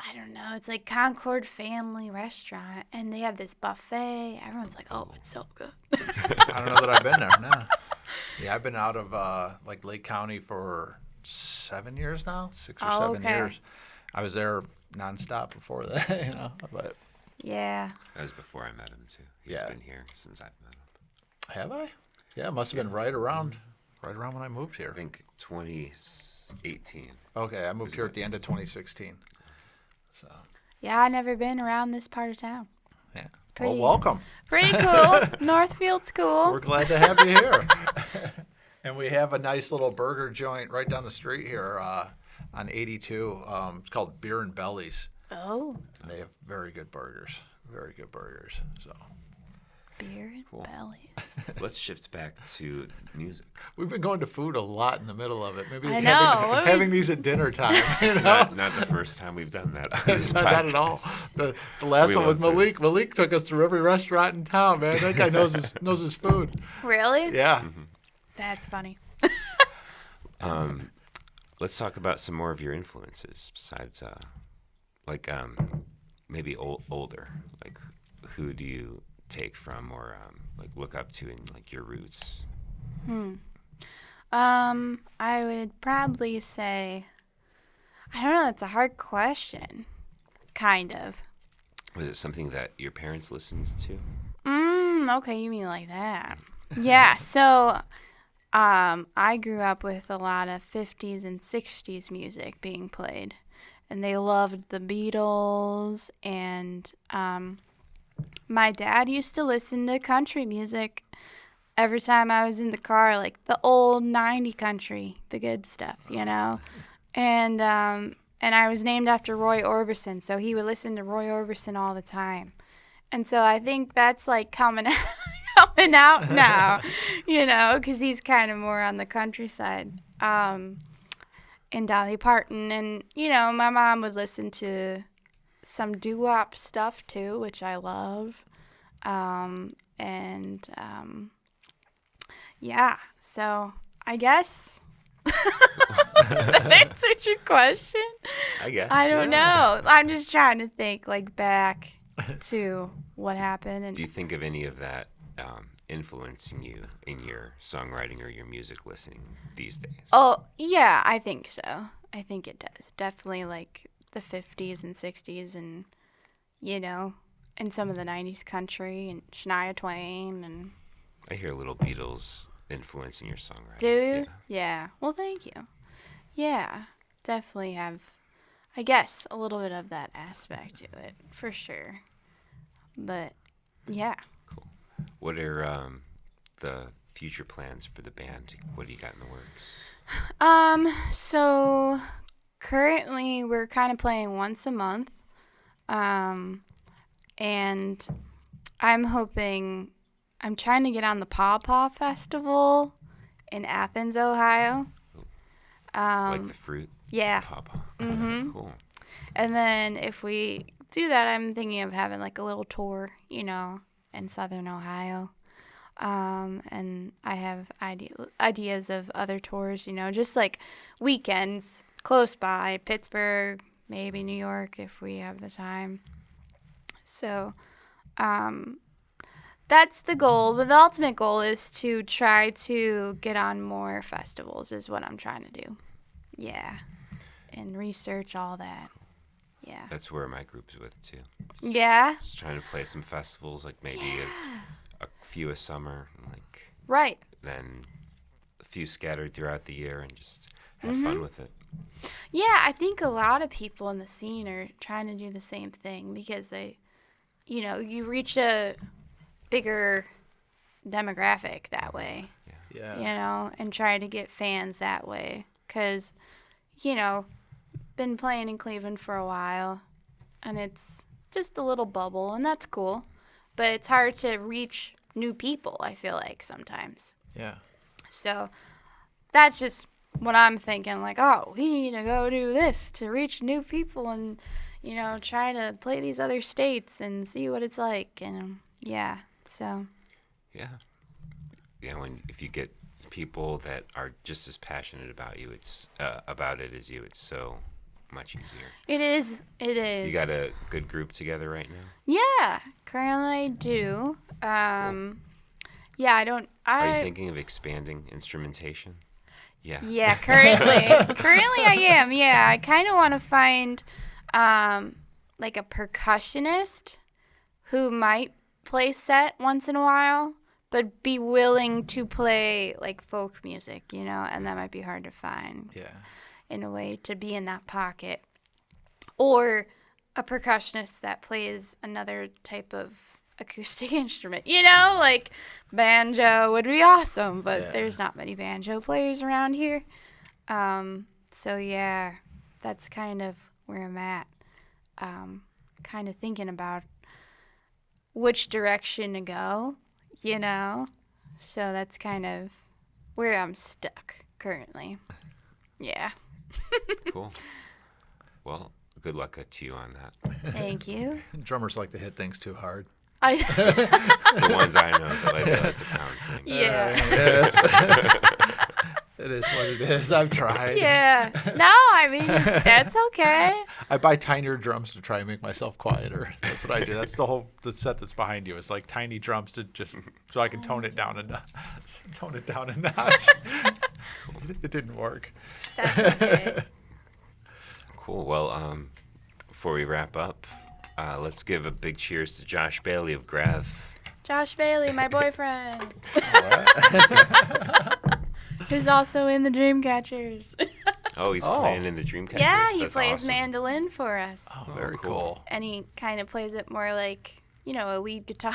Speaker 3: I don't know. It's like Concord Family Restaurant, and they have this buffet. Everyone's like, "Oh, it's so good."
Speaker 2: I don't know that I've been there. No. Yeah, I've been out of like Lake County for 7 years now, 6 or 7
Speaker 3: okay.
Speaker 2: years. I was there nonstop before that, But
Speaker 3: Yeah.
Speaker 1: That was before I met him too. He's
Speaker 2: Yeah.
Speaker 1: been here since I've met him.
Speaker 2: have I? Yeah, it must have been right around when I moved
Speaker 1: I
Speaker 2: here.
Speaker 1: think 2018.
Speaker 2: Okay, I moved here at the end of 2016. So
Speaker 3: Yeah, I never been around this part of town.
Speaker 2: yeah,
Speaker 3: pretty-
Speaker 2: well, welcome.
Speaker 3: Pretty cool. Northfield's cool.
Speaker 2: We're glad to have you here. And we have a nice little burger joint right down the street here on 82. It's called Beer and Bellies.
Speaker 3: Oh,
Speaker 2: And they have very good burgers. Very good burgers. So
Speaker 3: beer and
Speaker 1: Cool.
Speaker 3: belly.
Speaker 1: Let's shift back to music.
Speaker 2: we've been going to food a lot in the middle of it. Maybe
Speaker 3: I
Speaker 2: it's
Speaker 3: know.
Speaker 2: having these at dinner time.
Speaker 1: It's not the first time we've done that. On this
Speaker 2: Not at all.
Speaker 1: podcast.
Speaker 2: The last
Speaker 1: We
Speaker 2: one
Speaker 1: love
Speaker 2: with Malik. Malik took us through every restaurant in town, man. That guy knows his food.
Speaker 3: Really?
Speaker 2: Yeah.
Speaker 3: That's funny.
Speaker 1: Let's talk about some more of your influences besides, maybe older. Like, who do you take from or like look up to in like your roots?
Speaker 3: I would probably say, I don't know. That's a hard question. Kind of.
Speaker 1: Was it something that your parents listened to?
Speaker 3: Okay, you mean like that. Yeah, so I grew up with a lot of 50s and 60s music being played. And they loved the Beatles. And my dad used to listen to country music every time I was in the car, like the old 90 country, the good stuff, And I was named after Roy Orbison, so he would listen to Roy Orbison all the time. And so I think that's like coming out now, because he's kind of more on the countryside. And Dolly Parton, and my mom would listen to some doo-wop stuff too, which I love. Yeah, so I guess that answered your question.
Speaker 1: I guess.
Speaker 3: I don't know. I'm just trying to think like back to what happened. And
Speaker 1: Do you think of any of that influencing you in your songwriting or your music listening these days?
Speaker 3: oh yeah, I think so. I think it does. Definitely like the 50s and 60s, and and some of the 90s country and Shania Twain and.
Speaker 1: I hear a little Beatles influence in your songwriting.
Speaker 3: Do you? Yeah. Well, thank you. Yeah, definitely have, I guess, a little bit of that aspect to it, for sure. But, yeah.
Speaker 1: Cool. What are the future plans for the band? What do you got in the works?
Speaker 3: So currently we're kind of playing once a month. And I'm trying to get on the Paw Paw Festival in Athens, Ohio.
Speaker 1: Like the fruit?
Speaker 3: Yeah.
Speaker 1: Papa.
Speaker 3: Mhm.
Speaker 1: Cool.
Speaker 3: And then if we do that, I'm thinking of having like a little tour, in southern Ohio. And I have ideas of other tours, just like weekends close by, Pittsburgh, maybe New York if we have the time. So, that's the goal, but the ultimate goal is to try to get on more festivals is what I'm trying to do. Yeah. And research all that. Yeah.
Speaker 1: That's where my group's with, too.
Speaker 3: Yeah.
Speaker 1: Just trying to play some festivals, like maybe a few a summer, and like
Speaker 3: Right.
Speaker 1: then a few scattered throughout the year, and just have fun with it.
Speaker 3: Yeah, I think a lot of people in the scene are trying to do the same thing because you reach a bigger demographic that way,
Speaker 2: Yeah.
Speaker 3: and try to get fans that way. Because, been playing in Cleveland for a while, and it's just a little bubble, and that's cool. But it's hard to reach new people, I feel like, sometimes.
Speaker 2: Yeah.
Speaker 3: So that's just what I'm thinking, like, oh, we need to go do this to reach new people and, try to play these other states and see what it's like. And, yeah, so.
Speaker 1: Yeah. Yeah, if you get people that are just as passionate about you, about it as you, it's so much easier.
Speaker 3: It is. It is.
Speaker 1: You got a good group together right now?
Speaker 3: Yeah, currently I do. Yeah, I don't.
Speaker 1: Are you thinking of expanding instrumentation? Yeah.
Speaker 3: Yeah, currently I am. Yeah, I kind of want to find like a percussionist who might play set once in a while, but be willing to play like folk music, you know, and that might be hard to find.
Speaker 2: Yeah.
Speaker 3: In a way to be in that pocket. Or a percussionist that plays another type of acoustic instrument. You know, like banjo would be awesome, but there's not many banjo players around here. So yeah, that's kind of where I'm at. Kind of thinking about which direction to go, you know? So that's kind of where I'm stuck currently. Yeah.
Speaker 1: Cool. Well, good luck to you on that.
Speaker 3: Thank you.
Speaker 2: Drummers like to hit things too hard.
Speaker 1: The ones I know that like to pound things.
Speaker 3: Yeah.
Speaker 2: It is what it is. I've tried.
Speaker 3: Yeah. No, I mean, that's okay.
Speaker 2: I buy tinier drums to try and make myself quieter. That's what I do. That's the set that's behind you. It's like tiny drums to just so I can tone it down a notch. It didn't work.
Speaker 3: That's okay.
Speaker 1: Cool. Well, before we wrap up, let's give a big cheers to Josh Bailey of Grav.
Speaker 3: Josh Bailey, my boyfriend. Who's also in the Dreamcatchers.
Speaker 1: Oh, he's playing in the Dreamcatchers?
Speaker 3: Yeah, he
Speaker 1: That's
Speaker 3: plays
Speaker 1: awesome.
Speaker 3: mandolin for us.
Speaker 2: Oh, very cool.
Speaker 3: And he kind of plays it more like, you know, a lead guitar.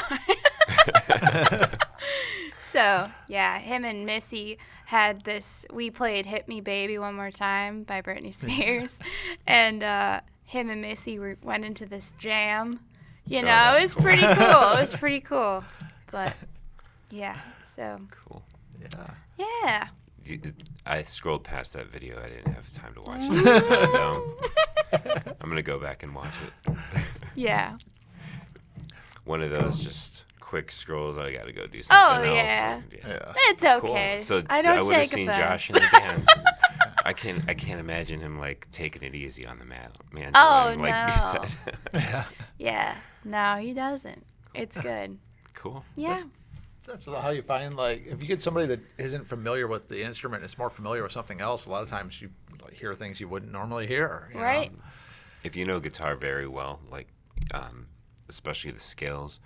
Speaker 3: So, yeah, him and Missy had this, we played Hit Me Baby One More Time by Britney Spears. And him and Missy went into this jam. You know, it was
Speaker 1: cool.
Speaker 3: pretty cool. It was pretty cool. But, yeah, so.
Speaker 1: Cool.
Speaker 3: Yeah.
Speaker 1: I scrolled past that video. I didn't have time to watch it. I'm going to go back and watch it.
Speaker 3: Yeah.
Speaker 1: One of those just quick scrolls. I got to go do something else.
Speaker 3: Yeah.
Speaker 1: And,
Speaker 3: It's okay.
Speaker 1: Cool. So
Speaker 3: I don't
Speaker 1: would have
Speaker 3: take
Speaker 1: seen
Speaker 3: offense.
Speaker 1: Josh in the band. I can't imagine him like taking it easy on the mandolin,
Speaker 3: Oh,
Speaker 1: like
Speaker 3: no.
Speaker 1: you said.
Speaker 3: Yeah. No, he doesn't. It's good.
Speaker 1: Cool.
Speaker 3: Yeah.
Speaker 2: That's how you find, like, if you get somebody that isn't familiar with the instrument, is more familiar with something else, a lot of times you hear things you wouldn't normally hear. You
Speaker 3: Right.
Speaker 2: know?
Speaker 1: If you know guitar very well, like especially the scales,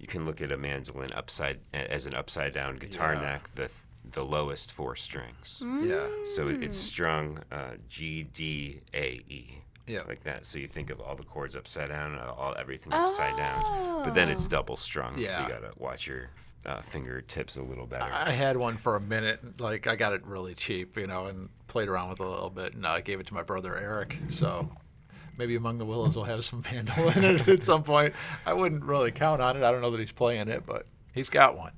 Speaker 1: you can look at a mandolin as an upside down guitar neck, the lowest 4 strings.
Speaker 2: Yeah.
Speaker 1: So it's strung G, D, A, E.
Speaker 2: Yeah.
Speaker 1: Like that. So you think of all the chords upside down, everything upside down. But then it's double strung. So
Speaker 2: Yeah.
Speaker 1: you got to watch your fingertips a little better.
Speaker 2: I had one for a minute. Like, I got it really cheap, you know, and played around with it a little bit, and I gave it to my brother Eric. So maybe Among the Willows will have some mandolin in it at some point. I wouldn't really count on it. I don't know that he's playing it, but he's got one.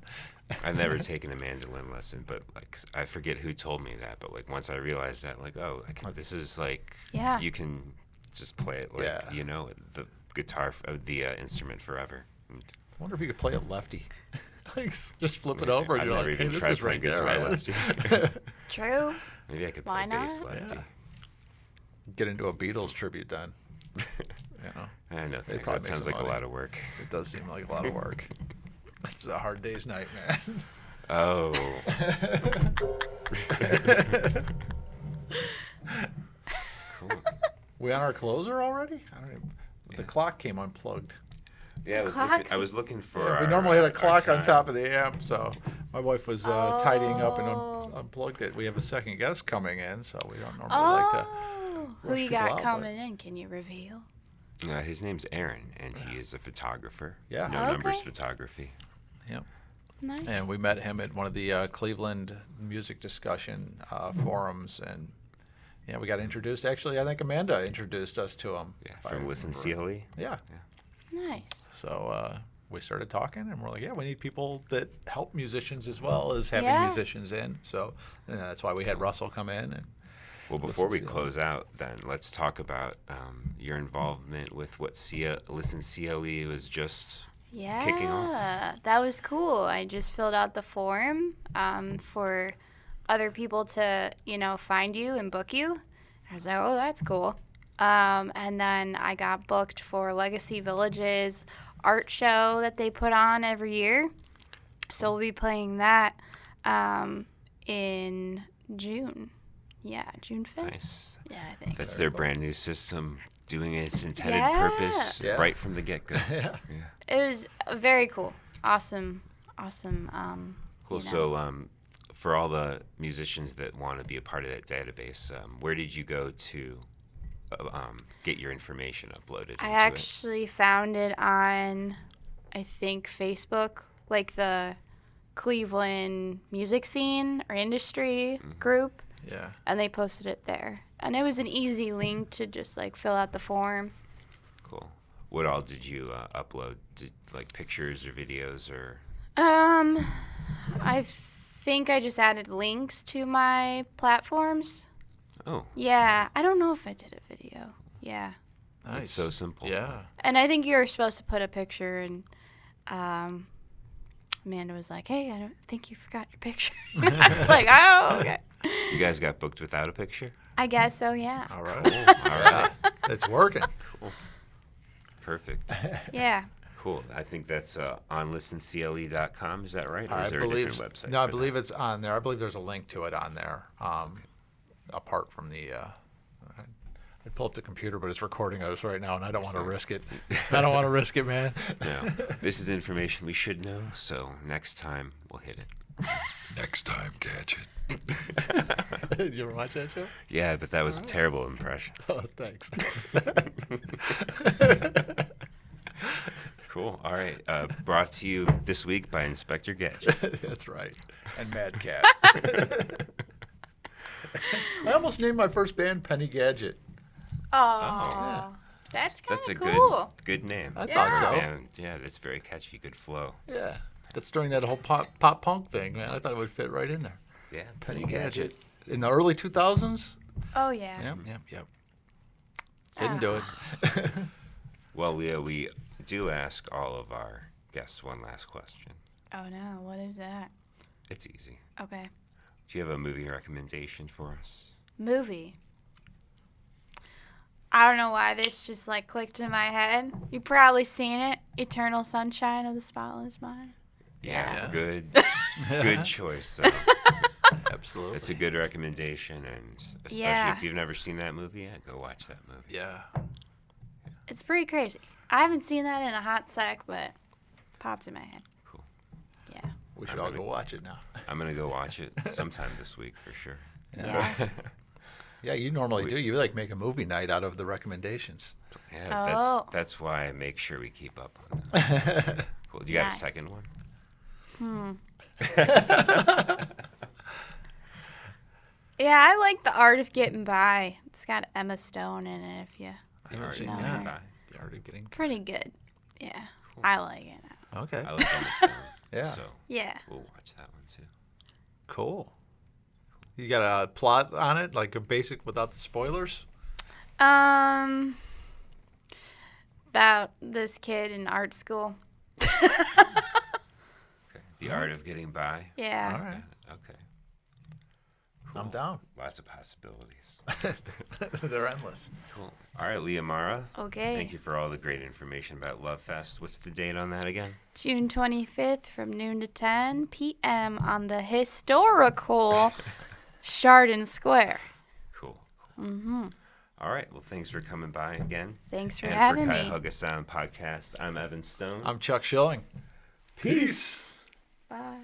Speaker 1: I've never taken a mandolin lesson, but like I forget who told me that. But like once I realized that, like, oh, this is like you can just play it like you know the guitar, the instrument forever.
Speaker 2: I wonder if you could play it lefty. Like, just flip it over and
Speaker 1: I've
Speaker 2: you're
Speaker 1: never
Speaker 2: like, hey,
Speaker 1: even
Speaker 2: this
Speaker 1: tried
Speaker 2: is right
Speaker 1: playing
Speaker 2: there.
Speaker 1: guitar
Speaker 2: Right?
Speaker 1: lefty.
Speaker 3: True.
Speaker 1: Maybe I could
Speaker 3: Why
Speaker 1: play bass
Speaker 3: not?
Speaker 1: lefty.
Speaker 2: Get into a Beatles tribute then. You know,
Speaker 1: I know.
Speaker 2: They
Speaker 1: Thanks.
Speaker 2: probably
Speaker 1: That
Speaker 2: make
Speaker 1: sounds
Speaker 2: some
Speaker 1: like a
Speaker 2: money.
Speaker 1: lot of work.
Speaker 2: It does seem like a lot of work. It's a hard day's night, man.
Speaker 1: Oh. Cool.
Speaker 2: We on our closer already? I don't even, the clock came unplugged.
Speaker 1: Yeah,
Speaker 3: Clock?
Speaker 1: I was looking for.
Speaker 2: Yeah, we normally had a clock on top of the amp, so my wife was tidying up and unplugged it. We have a second guest coming in, so we don't normally like to.
Speaker 3: Who
Speaker 2: rush
Speaker 3: you
Speaker 2: people
Speaker 3: got
Speaker 2: out,
Speaker 3: coming in? Can you reveal?
Speaker 1: His name's Aaron, and he is a photographer.
Speaker 2: Yeah.
Speaker 1: No numbers photography.
Speaker 2: Yep.
Speaker 3: Nice.
Speaker 2: And we met him at one of the Cleveland music discussion forums, and yeah, we got introduced. Actually, I think Amanda introduced us to him.
Speaker 1: Yeah,
Speaker 2: if I
Speaker 1: from Listen
Speaker 2: remember.
Speaker 1: CLE.
Speaker 2: Yeah.
Speaker 3: Nice.
Speaker 2: So we started talking, and we're like, yeah, we need people that help musicians as well as having
Speaker 3: Yeah.
Speaker 2: musicians in. So that's why we had Russell come in. And
Speaker 1: Well, before we
Speaker 2: Listen CLE.
Speaker 1: close out, then let's talk about your involvement with what Listen CLE was just kicking off.
Speaker 3: Yeah, that was cool. I just filled out the form for other people to, you know, find you and book you. I was like, oh, that's cool. And then I got booked for Legacy Village's art show that they put on every year. So we'll be playing that in June. Yeah, June 5th.
Speaker 1: Nice.
Speaker 3: Yeah, I think.
Speaker 1: That's their brand new system, doing its intended
Speaker 3: Yeah.
Speaker 1: purpose
Speaker 2: Yeah.
Speaker 1: right from the get-go.
Speaker 2: Yeah.
Speaker 3: It was very cool. Awesome.
Speaker 1: Cool.
Speaker 3: You know.
Speaker 1: So, for all the musicians that want to be a part of that database, where did you go to get your information uploaded
Speaker 3: I
Speaker 1: into
Speaker 3: actually found it on, I think, Facebook, like the Cleveland music scene or industry group,
Speaker 2: Yeah.
Speaker 3: and they posted it there. And it was an easy link to just like fill out the form.
Speaker 1: it? Cool. What all did you upload? Like pictures or videos or?
Speaker 3: I think I just added links to my platforms.
Speaker 1: Oh,
Speaker 3: Yeah, I don't know if I did a video. Yeah.
Speaker 2: Nice.
Speaker 1: it's so simple.
Speaker 2: Yeah.
Speaker 3: And I think you were supposed to put a picture, and Amanda was like, "Hey, I don't think you forgot your picture." I was like, "Oh, okay."
Speaker 1: You guys got booked without a picture?
Speaker 3: I guess so, yeah.
Speaker 2: All right.
Speaker 1: All right.
Speaker 2: It's working.
Speaker 1: Perfect.
Speaker 3: Yeah.
Speaker 1: Cool. I think that's on listencle.com. Is that right? Or
Speaker 2: I
Speaker 1: is there
Speaker 2: believe.
Speaker 1: a different website?
Speaker 2: No, I
Speaker 1: for
Speaker 2: believe it's on there. I believe there's a link to it on there. Apart from the. I'd pull up the computer, but it's recording us right now, and I don't want to risk it. I don't want to risk it, man.
Speaker 1: that? No. This is information we should know, so next time we'll hit it.
Speaker 2: Next time, Gadget. Did you ever watch that show?
Speaker 1: Yeah, but that was a terrible impression.
Speaker 2: Oh, thanks.
Speaker 1: Cool. All right. Brought to you this week by Inspector Gadget.
Speaker 2: That's right. And Mad Cat. I almost named my first band Penny Gadget.
Speaker 3: Oh, that's kind
Speaker 1: That's a
Speaker 3: of cool.
Speaker 1: good name.
Speaker 2: I
Speaker 3: Yeah.
Speaker 2: thought so.
Speaker 1: Man, yeah, that's very catchy. Good flow.
Speaker 2: Yeah. That's during that whole pop punk thing, man. I thought it would fit right in there.
Speaker 1: Yeah.
Speaker 2: Penny Gadget. In the early 2000s?
Speaker 3: Oh, yeah.
Speaker 2: Yep. Didn't do it.
Speaker 1: Well, Leah, we do ask all of our guests one last question.
Speaker 3: Oh, no. What is that?
Speaker 1: It's easy.
Speaker 3: Okay.
Speaker 1: Do you have a movie recommendation for us?
Speaker 3: Movie. I don't know why this just like clicked in my head. You've probably seen it. Eternal Sunshine of the Spotless Mind.
Speaker 1: Yeah.
Speaker 2: Yeah.
Speaker 1: Good choice. though.
Speaker 2: Absolutely.
Speaker 1: It's a good recommendation, and especially
Speaker 3: Yeah.
Speaker 1: if you've never seen that movie, yeah, go watch that movie.
Speaker 2: Yeah.
Speaker 3: It's pretty crazy. I haven't seen that in a hot sec, but popped in my head.
Speaker 1: Cool.
Speaker 3: Yeah.
Speaker 2: We should all go watch it now.
Speaker 1: I'm gonna go watch it sometime this week for sure.
Speaker 3: Yeah.
Speaker 2: Yeah, you normally do. You like make a movie night out of the recommendations.
Speaker 1: Yeah,
Speaker 3: Oh.
Speaker 1: that's why I make sure we keep up on those. Cool. Do you got a
Speaker 3: Nice.
Speaker 1: second one?
Speaker 3: Yeah, I like The Art of Getting By. It's got Emma Stone in it. If you,
Speaker 1: The Art of
Speaker 3: seen
Speaker 1: Getting
Speaker 3: that.
Speaker 1: By.
Speaker 2: The art of getting.
Speaker 3: pretty good. Yeah, I like it.
Speaker 2: Okay.
Speaker 1: I like Emma Stone.
Speaker 2: Yeah.
Speaker 1: So
Speaker 3: Yeah.
Speaker 1: we'll watch that one too.
Speaker 2: Cool. You got a plot on it, like a basic without the spoilers?
Speaker 3: About this kid in art school.
Speaker 1: Okay. The Art of Getting By.
Speaker 3: Yeah.
Speaker 2: All right.
Speaker 1: Okay.
Speaker 2: I'm down.
Speaker 1: Lots of possibilities.
Speaker 2: They're endless.
Speaker 1: Cool. All right, Lea Marra.
Speaker 3: Okay.
Speaker 1: Thank you for all the great information about Love Fest. What's the date on that again?
Speaker 3: June 25th from noon to 10 p.m. on the historical Chardon Square.
Speaker 1: Cool. Mm-hmm. All right. Well, thanks for coming by again.
Speaker 3: Thanks for
Speaker 1: And
Speaker 3: having
Speaker 1: for
Speaker 3: me.
Speaker 1: Cuyahoga Sound Podcast, I'm Evan Stone.
Speaker 2: I'm Chuck Schilling. Peace.
Speaker 3: Bye.